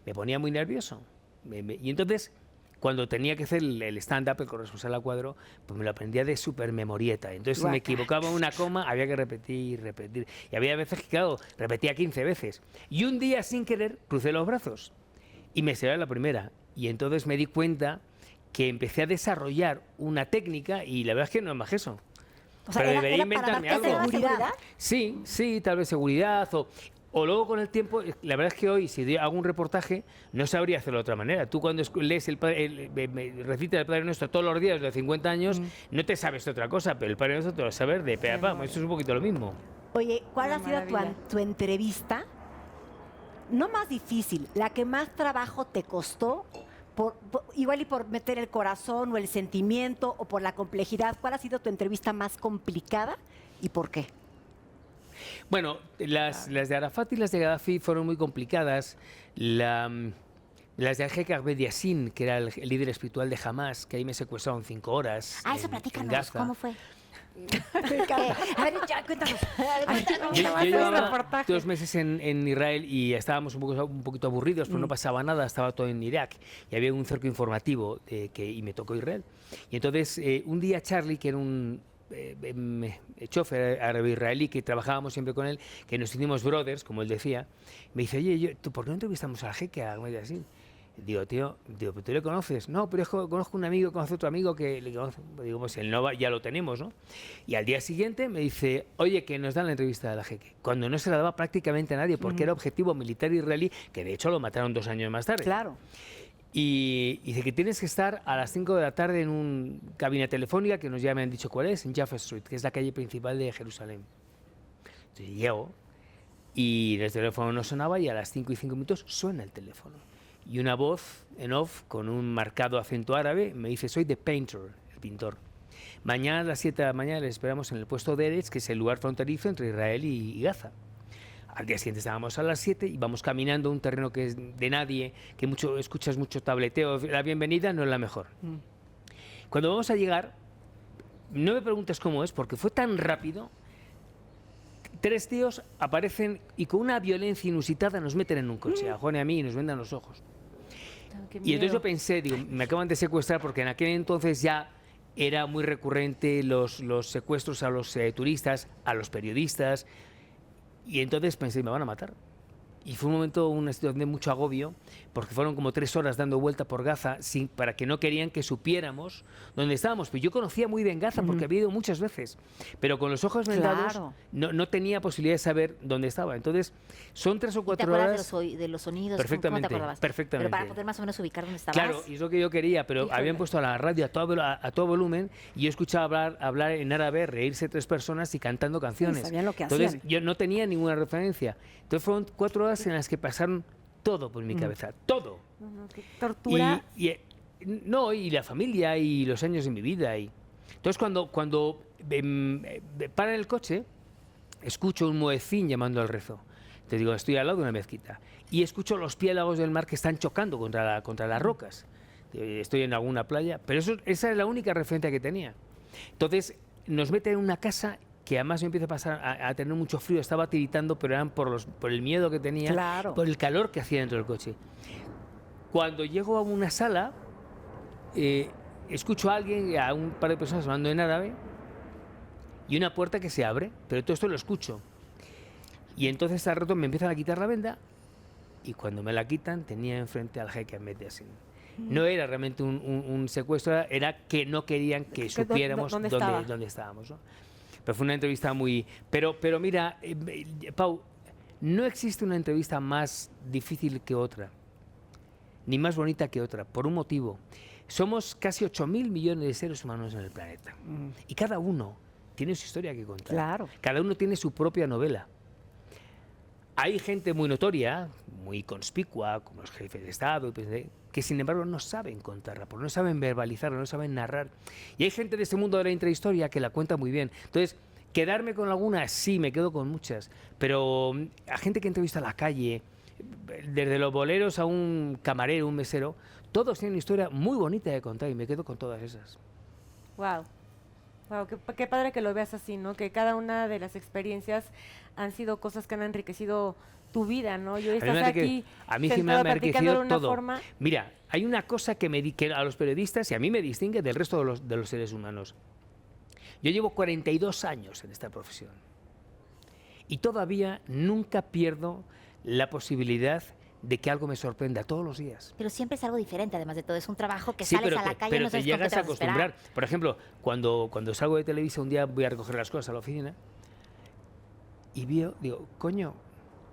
me ponía muy nervioso. Y entonces, cuando tenía que hacer el stand-up, el corresponsal a cuadro, pues me lo aprendía de súper memorieta. Entonces, si me equivocaba una coma, había que repetir. Y había veces que, claro, repetía 15 veces. Y un día, sin querer, crucé los brazos y me salió la primera. Y entonces me di cuenta que empecé a desarrollar una técnica y la verdad es que no es más eso. O sea, Pero era debería para inventarme darte algo. seguridad. Sí, tal vez seguridad o luego con el tiempo, la verdad es que hoy si hago un reportaje no sabría hacerlo de otra manera. Tú cuando lees recitas el Padre Nuestro todos los días de 50 años, no te sabes otra cosa, pero el Padre Nuestro te lo sabes de pe a pa. Eso es un poquito lo mismo. Oye, ¿cuál Una ha sido maravilla. tu entrevista? No más difícil, la que más trabajo te costó, igual y por meter el corazón o el sentimiento o por la complejidad. ¿Cuál ha sido tu entrevista más complicada y por qué? Bueno, las de Arafat y las de Gaddafi fueron muy complicadas. Las de Al-Sheikh Ahmed Yassin, que era el líder espiritual de Hamas, que ahí me secuestraron 5 horas. Ah, eso en platícanos, Gaza. ¿cómo fue? A ver, ya, cuéntanos. Yo Hacer llevaba reportaje. 2 meses en Israel y estábamos un poquito aburridos, pero no pasaba nada, estaba todo en Irak y había un cerco informativo y me tocó Israel. Y entonces un día Charlie, que era un chofer árabe israelí que trabajábamos siempre con él, que nos hicimos brothers, como él decía, me dice, oye, ¿tú por qué no entrevistamos al jeque a Ahmed Yassin? Digo, tío, ¿pero tú le conoces? No, pero es que conozco un amigo, conozco otro amigo que le conoce. Digo, pues el Nova ya lo tenemos, ¿no? Y al día siguiente me dice, oye, que nos dan la entrevista a la jeque, cuando no se la daba prácticamente a nadie, porque era objetivo militar israelí, que de hecho lo mataron 2 años más tarde. Claro. Y dice que tienes que estar a las 5 de la tarde en una cabina telefónica, que nos ya me han dicho cuál es, en Jaffa Street, que es la calle principal de Jerusalén. Entonces llego y el teléfono no sonaba y a las 5 y 5 minutos suena el teléfono. Y una voz en off con un marcado acento árabe me dice, soy The Painter, el pintor. Mañana a las 7 de la mañana les esperamos en el puesto de Eretz, que es el lugar fronterizo entre Israel y Gaza. Al día siguiente estábamos a las 7 y vamos caminando un terreno que es de nadie, que escuchas mucho tableteo. La bienvenida no es la mejor. Cuando vamos a llegar, no me preguntes cómo es, porque fue tan rápido. 3 tíos aparecen y con una violencia inusitada nos meten en un coche, a Juan y a mí, y nos vendan los ojos. Ay, qué Y entonces miedo. yo pensé, digo, me acaban de secuestrar porque en aquel entonces ya era muy recurrente los secuestros a los turistas, a los periodistas, y entonces pensé, me van a matar. Y fue un momento, una situación de mucho agobio, porque fueron como 3 horas dando vuelta por Gaza para que no querían que supiéramos dónde estábamos. Pero yo conocía muy bien Gaza porque había ido muchas veces, pero con los ojos vendados Claro. no tenía posibilidad de saber dónde estaba. Entonces, son 3 o ¿Y te 4 acuerdas horas. de los sonidos? ¿Cómo Perfectamente, te acordabas? perfectamente. Pero para poder más o menos ubicar dónde estabas. Claro, y es lo que yo quería, pero Híjole. habían puesto a la radio a todo volumen y yo escuchaba hablar en árabe, reírse 3 personas y cantando canciones. sabían lo que Entonces hacían. yo no tenía ninguna referencia. Entonces fueron 4 horas en las que pasaron todo por mi cabeza, todo. No, no, qué tortura. Y la familia y los años de mi vida. Entonces cuando paran el coche, escucho un muecín llamando al rezo. Te digo, estoy al lado de una mezquita. Y escucho los piélagos del mar que están chocando contra las rocas. Estoy en alguna playa, pero esa es la única referencia que tenía. Entonces nos meten en una casa que además me empieza a pasar a tener mucho frío. Estaba tiritando, pero eran por el miedo que tenía, Claro. por el calor que hacía dentro del coche. Cuando llego a una sala, escucho a alguien, a un par de personas hablando en árabe, y una puerta que se abre, pero todo esto lo escucho. Y entonces al rato me empiezan a quitar la venda, y cuando me la quitan tenía enfrente al jeque Ahmed Yassin. No era realmente un secuestro, era que no querían que supiéramos ¿Dónde dónde estábamos, ¿no? Pero fue una entrevista muy... Pero mira, Pau, no existe una entrevista más difícil que otra, ni más bonita que otra, por un motivo. Somos casi 8.000 millones de seres humanos en el planeta. Y cada uno tiene su historia que contar. Claro. Cada uno tiene su propia novela. Hay gente muy notoria, muy conspicua, como los jefes de Estado, que sin embargo no saben contarla, porque no saben verbalizarla, no saben narrar. Y hay gente de este mundo de la intrahistoria que la cuenta muy bien. Entonces, quedarme con algunas, sí, me quedo con muchas, pero a gente que entrevista a la calle, desde los boleros a un camarero, un mesero, todos tienen una historia muy bonita de contar y me quedo con todas esas. Wow. Wow, qué padre que lo veas así, ¿no? Que cada una de las experiencias han sido cosas que han enriquecido tu vida, ¿no? Y hoy estás aquí a mí sí me sentado ha platicando de enriquecido una todo. forma. Mira, hay una cosa que a los periodistas y a mí me distingue del resto de los seres humanos. Yo llevo 42 años en esta profesión y todavía nunca pierdo la posibilidad de que algo me sorprenda todos los días. Pero siempre es algo diferente, además de todo. Es un trabajo que Sí, sales pero a la calle y pero no te sabes con qué llegas te a vas a esperar. acostumbrar. Por ejemplo, cuando salgo de Televisa un día voy a recoger las cosas a la oficina y digo, coño,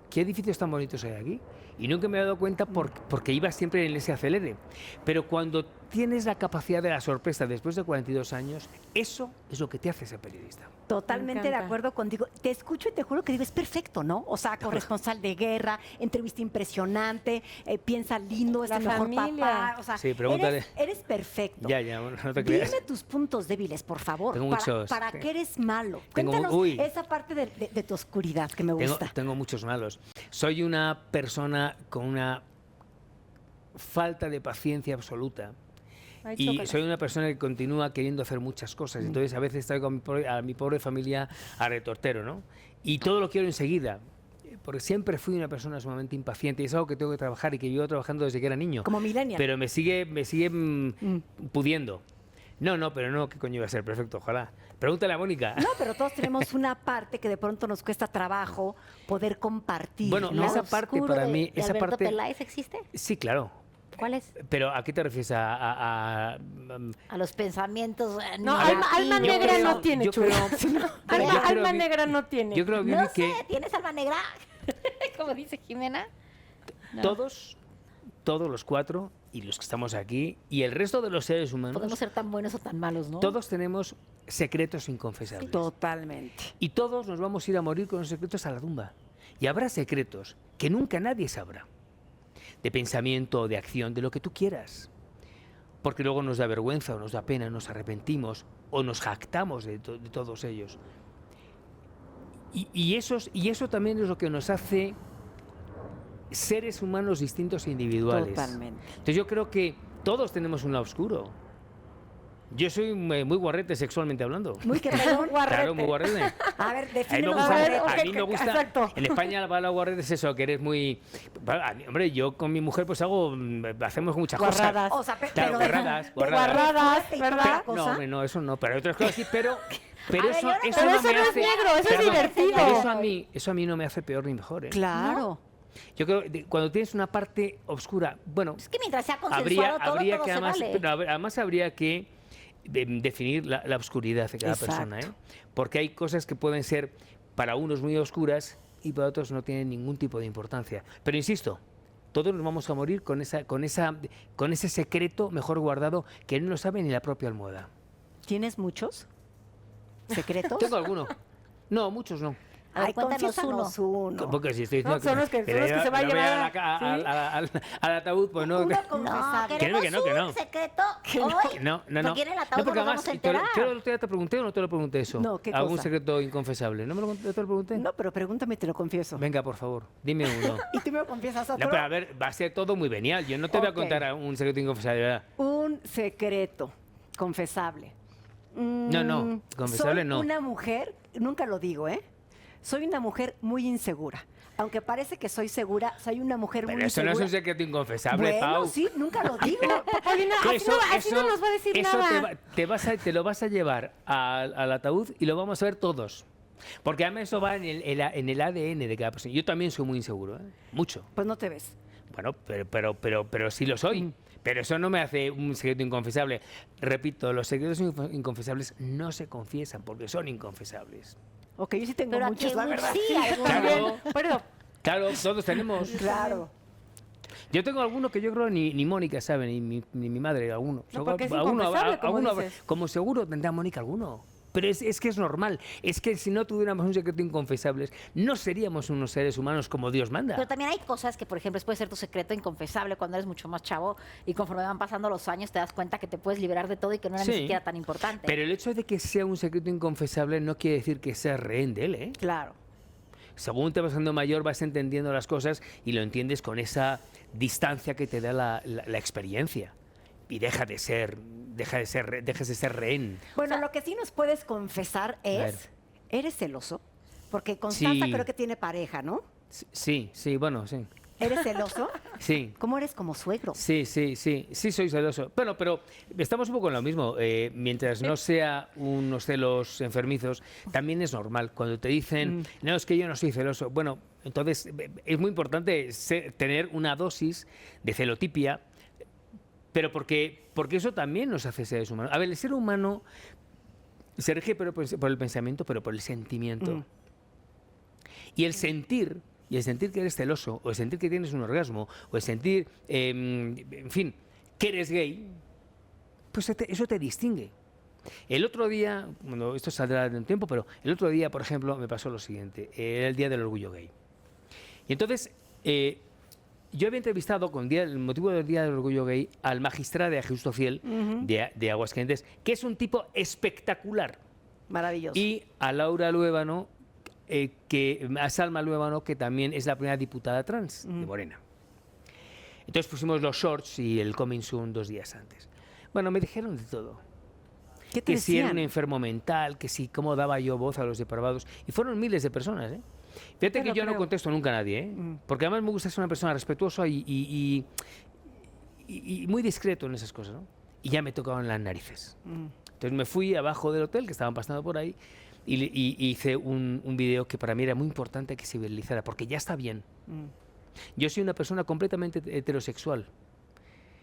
qué edificios tan bonitos hay aquí. Y nunca me he dado cuenta porque iba siempre en ese acelere. Pero cuando tienes la capacidad de la sorpresa después de 42 años, eso es lo que te hace ser periodista. Totalmente de encanta. acuerdo contigo. Te escucho y te juro que digo, es perfecto, ¿no? O sea, corresponsal de guerra, entrevista impresionante, piensa lindo, es La el mejor familia. papá. O sea, Sí, pregúntale. eres perfecto. Ya, bueno, no te creas. Dime tus puntos débiles, por favor. Tengo ¿Para, muchos. para qué eres malo? Tengo- Cuéntanos uy. esa parte de tu oscuridad que me gusta. Tengo muchos malos. Soy una persona con una falta de paciencia absoluta. Ay, Y chócalas. soy una persona que continúa queriendo hacer muchas cosas. Entonces a veces traigo a mi pobre familia a retortero, ¿no? Y todo lo quiero enseguida. Porque siempre fui una persona sumamente impaciente. Y es algo que tengo que trabajar y que llevo trabajando desde que era niño. Como millennial. Pero me sigue pudiendo. No, pero no, ¿qué coño iba a ser? Perfecto, ojalá. Pregúntale a Mónica. No, pero todos tenemos una parte que de pronto nos cuesta trabajo poder compartir. Bueno, ¿no? esa parte para mí, ¿De esa Alberto parte... Peláez existe? Sí, claro. ¿Cuál es? Pero ¿a qué te refieres? A los pensamientos. No, A ver, alma yo negra creo- no tiene, yo Chula. creo- Alma, yo creo, alma Vi- negra no tiene. Yo creo, Vivi, No que sé, ¿tienes alma negra? Como dice Jimena. No. todos los 4 y los que estamos aquí y el resto de los seres humanos, Podemos ser tan buenos o tan malos, ¿no? todos tenemos secretos inconfesables. Totalmente. Y todos nos vamos a ir a morir con los secretos a la tumba. Y habrá secretos que nunca nadie sabrá. De pensamiento, de acción, de lo que tú quieras. Porque luego nos da vergüenza o nos da pena, nos arrepentimos o nos jactamos de todos ellos. Y eso también es lo que nos hace seres humanos distintos e individuales. Totalmente. Entonces yo creo que todos tenemos un lado oscuro. Yo soy muy guarrete sexualmente hablando. Muy que perdón. Claro, muy guarrete. A ver, A mí me defínelo. gusta, A ver, a mí me gusta- exacto. en España la palabra guarrete es eso, que eres muy... Hombre, yo con mi mujer pues hacemos muchas Guarradas. O sea, Claro, guarradas, Guarradas, ¿Y ¿verdad? otra No, cosa? hombre, no, eso no, pero hay otras cosas sí, pero A ver, eso, yo no- eso Pero no eso me no es hace... negro, eso es Perdón, divertido. pero eso a mí no me hace peor ni mejor, ¿eh? Claro. Yo creo que cuando tienes una parte oscura, bueno, Es que mientras sea consensuado todo, habría todo que se además, vale. pero además habría que definir la oscuridad de cada persona, ¿eh? Exacto. Porque hay cosas que pueden ser para unos muy oscuras y para otros no tienen ningún tipo de importancia. Pero insisto, todos nos vamos a morir con ese secreto mejor guardado que no lo sabe ni la propia almohada. ¿Tienes muchos secretos? Tengo alguno. No, muchos no. A ver, Ay, cuéntanos confiésanos uno. Porque si estoy No, diciendo son los que se va a me lo voy llevar al ataúd, pues no. Uno No, confesable. queremos que no, que no. un secreto hoy. No. Porque en el ataúd porque nos vamos a enterar. ¿yo el otro día te pregunté o no te lo pregunté eso? No, ¿qué ¿Algún cosa? secreto inconfesable? ¿No te lo pregunté? No, pero pregúntame, te lo confieso. Venga, por favor, dime uno. ¿Y tú me confiesas No, otro? pero a ver, va a ser todo muy venial. Yo no te voy a Ok. contar un secreto inconfesable, ¿verdad? Un secreto confesable. No, confesable soy no. una mujer, nunca lo digo, ¿eh? Soy una mujer muy insegura. Aunque parece que soy segura, soy una mujer Pero muy eso insegura. no es un secreto inconfesable, Bueno, Pau. sí, nunca lo digo. Paulina, así no nos va a decir eso nada. te lo vas a llevar al ataúd y lo vamos a ver todos. Porque además eso va en el ADN de cada persona. Yo también soy muy inseguro, ¿eh? Mucho. Pues no te ves. Bueno, pero sí lo soy. Pero eso no me hace un secreto inconfesable. Repito, los secretos inconfesables no se confiesan porque son inconfesables. Ok, yo sí tengo Pero muchos, aquí la verdad. sí, algunos. Claro, Pero claro, todos tenemos. Claro. Yo tengo alguno que yo creo ni Mónica sabe, ni mi madre, alguno. No, porque es inconfesable, como dices. como seguro tendrá Mónica alguno. Pero es que es normal. Es que si no tuviéramos un secreto inconfesable, no seríamos unos seres humanos como Dios manda. Pero también hay cosas que, por ejemplo, puede ser tu secreto inconfesable cuando eres mucho más chavo y conforme van pasando los años te das cuenta que te puedes liberar de todo y que no era Sí. ni siquiera tan importante. Pero el hecho de que sea un secreto inconfesable no quiere decir que seas rehén de él, ¿eh? Claro. Según te vas haciendo mayor, vas entendiendo las cosas y lo entiendes con esa distancia que te da la experiencia. Y dejas de ser rehén. Bueno, lo que sí nos puedes confesar ver. es, ¿eres celoso? Porque Constanza Sí. creo que tiene pareja, ¿no? Sí, bueno, sí. ¿Eres celoso? Sí. ¿Cómo eres como suegro? Sí, soy celoso. Bueno, pero estamos un poco en lo mismo. Mientras no sea unos celos enfermizos, también es normal. Cuando te dicen, no, es que yo no soy celoso. Bueno, entonces es muy importante tener una dosis de celotipia, pero porque eso también nos hace seres humanos. A ver, el ser humano se rige por el pensamiento, pero por el sentimiento. Y el sentir que eres celoso, o el sentir que tienes un orgasmo, o el sentir, en fin, que eres gay, pues eso te distingue. El otro día, bueno, esto saldrá de un tiempo, pero el otro día, por ejemplo, me pasó lo siguiente. Era el Día del Orgullo Gay. Y entonces, yo había entrevistado con el motivo del Día del Orgullo Gay al magistrado de Justo Fiel de Aguascalientes, que es un tipo espectacular. Maravilloso. Y a Laura Luébano, a Salma Luébano, que también es la primera diputada trans de Morena. Entonces pusimos los shorts y el coming soon 2 días antes. Bueno, me dijeron de todo. ¿Qué te Que si era decían? un enfermo mental, que si cómo daba yo voz a los depravados. Y fueron miles de personas, ¿eh? Fíjate que yo no contesto nunca a nadie, ¿eh? Porque además me gusta ser una persona respetuosa y muy discreto en esas cosas, ¿no? Y ya me tocaban las narices. Entonces me fui abajo del hotel, que estaban pasando por ahí, y hice un video que para mí era muy importante que se viralizara, porque ya está bien. Yo soy una persona completamente heterosexual.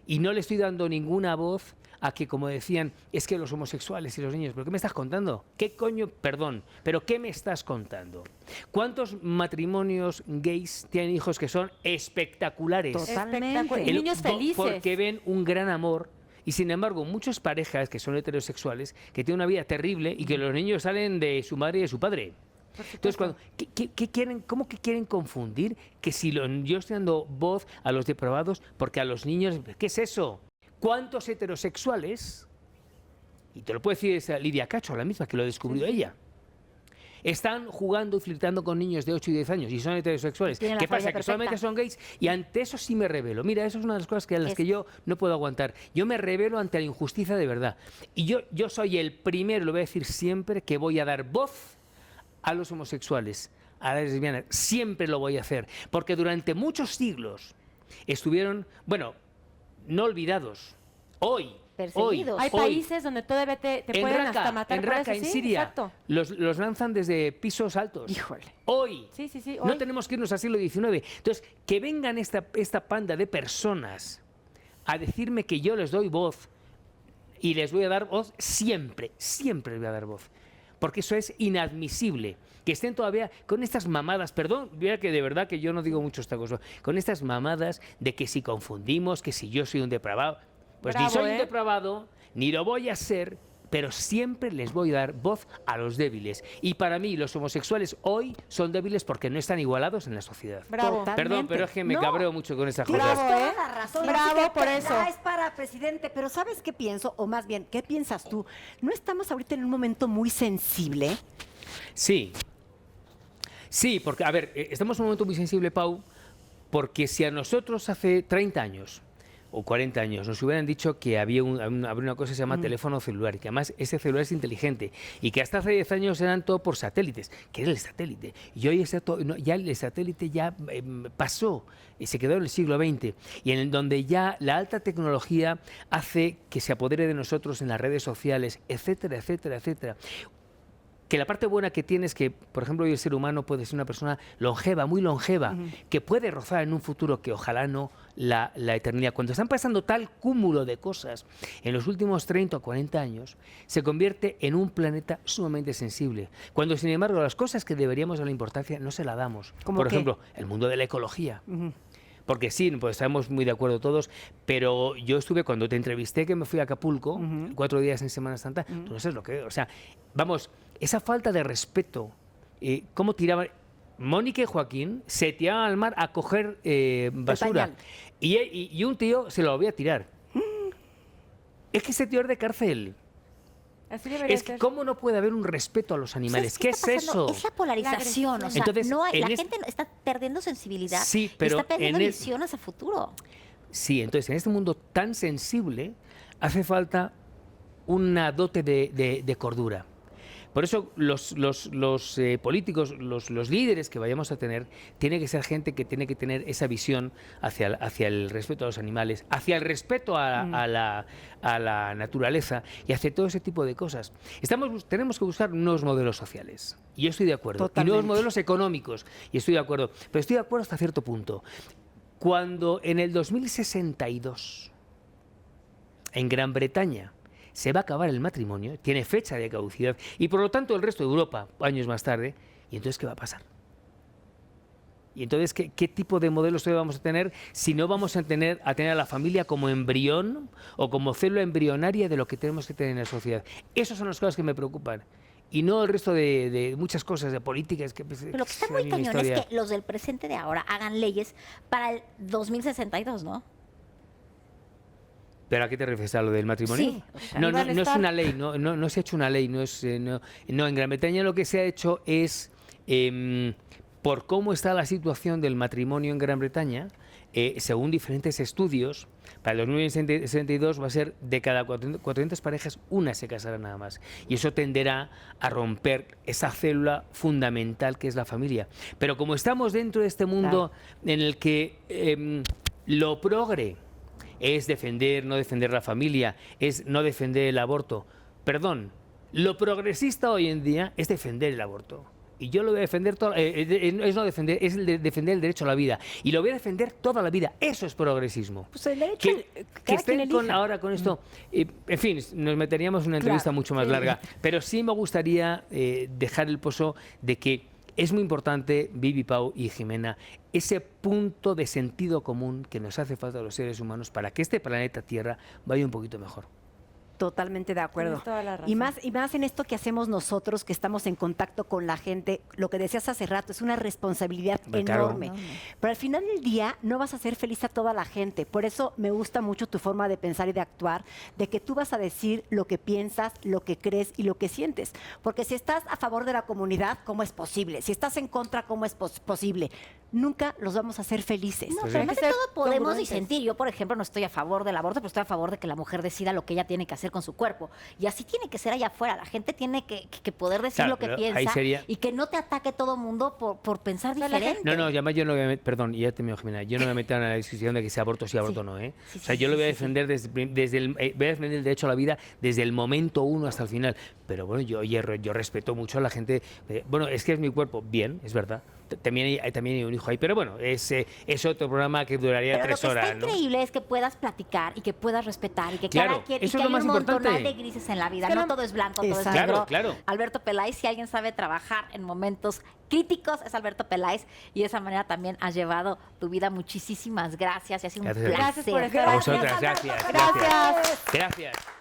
Y no le estoy dando ninguna voz a que, como decían, es que los homosexuales y los niños, ¿pero qué me estás contando? ¿Qué coño? Perdón, ¿pero qué me estás contando? ¿Cuántos matrimonios gays tienen hijos que son espectaculares? Totalmente. Y niños felices. Porque ven un gran amor. Y sin embargo, muchas parejas que son heterosexuales, que tienen una vida terrible y que los niños salen de su madre y de su padre. Entonces, ¿cómo que quieren confundir que si yo estoy dando voz a los depravados porque a los niños... ¿Qué es eso? ¿Cuántos heterosexuales? Y te lo puede decir esa Lidia Cacho, la misma, que lo descubrió ella. están jugando y flirtando con niños de 8 y 10 años y son heterosexuales. Tienen la ¿Qué pasa? familia Que solamente perfecta. son gays y ante eso sí me rebelo. Mira, eso es una de las cosas a las que yo no puedo aguantar. Yo me rebelo ante la injusticia de verdad. Y yo soy el primero, lo voy a decir siempre, que voy a dar voz a los homosexuales, a las lesbianas. Siempre lo voy a hacer. Porque durante muchos siglos estuvieron, bueno, no olvidados. Hoy, Perseguidos. Hay hoy, países donde todavía te pueden hasta matar en por Raqqa, eso, en sí, Siria, exacto. los lanzan desde pisos altos. Híjole. Hoy. Sí, sí, sí, No hoy. tenemos que irnos al siglo XIX. Entonces, que vengan esta panda de personas a decirme que yo les doy voz y les voy a dar voz siempre, siempre les voy a dar voz. Porque eso es inadmisible. Que estén todavía con estas mamadas, perdón, mira que de verdad que yo no digo mucho esta cosa, con estas mamadas de que si confundimos, que si yo soy un depravado, pues Bravo, ni soy un ¿eh? depravado, ni lo voy a ser, pero siempre les voy a dar voz a los débiles. Y para mí los homosexuales hoy son débiles porque no están igualados en la sociedad. Bravo. Total. Perdón, pero es que me No. cabreo mucho con estas Tienes cosas. Bravo, toda ¿eh? la razón. Bravo Así que por eso. Es para presidente, pero ¿sabes qué pienso? O más bien, ¿qué piensas tú? ¿No estamos ahorita en un momento muy sensible? Sí. Sí, porque, a ver, estamos en un momento muy sensible, Pau, porque si a nosotros hace 30 años o 40 años nos hubieran dicho que había una cosa que se llama teléfono celular y que además ese celular es inteligente y que hasta hace 10 años eran todo por satélites, que era el satélite. Y hoy ya el satélite ya pasó y se quedó en el siglo XX y en el donde ya la alta tecnología hace que se apodere de nosotros en las redes sociales, etcétera, etcétera, etcétera. Que la parte buena que tiene es que, por ejemplo, hoy el ser humano puede ser una persona longeva, muy longeva, que puede rozar en un futuro que ojalá no la eternidad. Cuando están pasando tal cúmulo de cosas en los últimos 30 o 40 años, se convierte en un planeta sumamente sensible. Cuando, sin embargo, las cosas que deberíamos dar la importancia no se la damos. ¿Cómo Por qué? ejemplo, el mundo de la ecología. Porque sí, pues estamos muy de acuerdo todos, pero yo estuve cuando te entrevisté, que me fui a Acapulco, 4 días en Semana Santa, tú no sabes lo que... O sea, vamos, esa falta de respeto, cómo tiraban... Mónica y Joaquín se tiraban al mar a coger basura. pañal. Y un tío se lo volvía a tirar. Es que ese tío es de cárcel. Así debería Es que ser. ¿cómo no puede haber un respeto a los animales? ¿Sabes ¿Qué está es pasando? eso? Es la polarización, o sea, Entonces, no hay- en la gente está perdiendo sensibilidad Sí, y pero está perdiendo en el- visiones a futuro. Sí, entonces en este mundo tan sensible hace falta una dote de cordura. Por eso los políticos, los líderes que vayamos a tener, tiene que ser gente que tiene que tener esa visión hacia el respeto a los animales, hacia el respeto a la naturaleza y hacia todo ese tipo de cosas. Tenemos que buscar nuevos modelos sociales. Y yo estoy de acuerdo. Totalmente. Y nuevos modelos económicos. Y estoy de acuerdo. Pero estoy de acuerdo hasta cierto punto. Cuando en el 2062, en Gran Bretaña, se va a acabar el matrimonio, tiene fecha de caducidad, y por lo tanto el resto de Europa, años más tarde, ¿y entonces qué va a pasar? ¿Y entonces qué tipo de modelos todavía vamos a tener si no vamos a tener a la familia como embrión o como célula embrionaria de lo que tenemos que tener en la sociedad? Esas son las cosas que me preocupan. Y no el resto de muchas cosas, de políticas que... Pero lo que está muy cañón es que los del presente de ahora hagan leyes para el 2062, ¿no? ¿Pero a qué te refieres? ¿A lo del matrimonio? Sí, o sea, no, iban a no es estar- una ley, no se ha hecho una ley. No, en Gran Bretaña lo que se ha hecho es, por cómo está la situación del matrimonio en Gran Bretaña, según diferentes estudios, para el 2062 va a ser de cada 400 parejas, una se casará nada más. Y eso tenderá a romper esa célula fundamental que es la familia. Pero como estamos dentro de este mundo en el que lo progre es defender, no defender la familia, es no defender el aborto. Perdón, lo progresista hoy en día es defender el aborto. Y yo lo voy a defender, es no defender, es el de defender el derecho a la vida. Y lo voy a defender toda la vida. Eso es progresismo. Pues el derecho, Que cada estén quien con, elija. ahora con esto, en fin, nos meteríamos en una entrevista Claro, mucho más sí. larga, pero sí me gustaría dejar el pozo de que es muy importante, Vivi, Pau y Jimena, ese punto de sentido común que nos hace falta a los seres humanos para que este planeta Tierra vaya un poquito mejor. Totalmente de acuerdo. Tienes toda la razón. Y más en esto que hacemos nosotros, que estamos en contacto con la gente, lo que decías hace rato, es una responsabilidad Claro. enorme. Pero al final del día no vas a hacer feliz a toda la gente. Por eso me gusta mucho tu forma de pensar y de actuar, de que tú vas a decir lo que piensas, lo que crees y lo que sientes. Porque si estás a favor de la comunidad, ¿cómo es posible? Si estás en contra, ¿cómo es posible? Nunca los vamos a hacer felices. No, Pues pero sí. además Hay de que ser todo podemos congruentes. disentir. Yo, por ejemplo, no estoy a favor del aborto, pero estoy a favor de que la mujer decida lo que ella tiene que hacer con su cuerpo. Y así tiene que ser allá afuera. La gente tiene que poder decir Claro, lo que pero piensa ahí sería- y que no te ataque todo mundo por pensar sea, la diferente. No, además yo no voy a meter, perdón, y ya te me Jimena, yo no me voy a meter en la discusión de que sea aborto sí, aborto no, ¿eh? Sí, O sea, sí, yo lo sí, voy a sí, defender desde el, voy a defender el derecho a la vida desde el momento uno hasta el final. Pero bueno, yo respeto mucho a la gente. Bueno, es que es mi cuerpo, bien, es verdad. También hay un hijo ahí, pero bueno, es otro programa que duraría Pero 3 lo que horas, está ¿no? increíble es que puedas platicar y que puedas respetar y que Claro, cada quien, y eso que es lo hay más un montonal importante. de grises en la vida. Es que No la- todo es blanco, todo es Exacto. negro. Claro, claro. Alberto Peláez, si alguien sabe trabajar en momentos críticos, es Alberto Peláez. Y de esa manera también has llevado tu vida. Muchísimas gracias. Y ha sido un Gracias. placer. Gracias por estar A aquí. vosotras, gracias. Gracias. Gracias.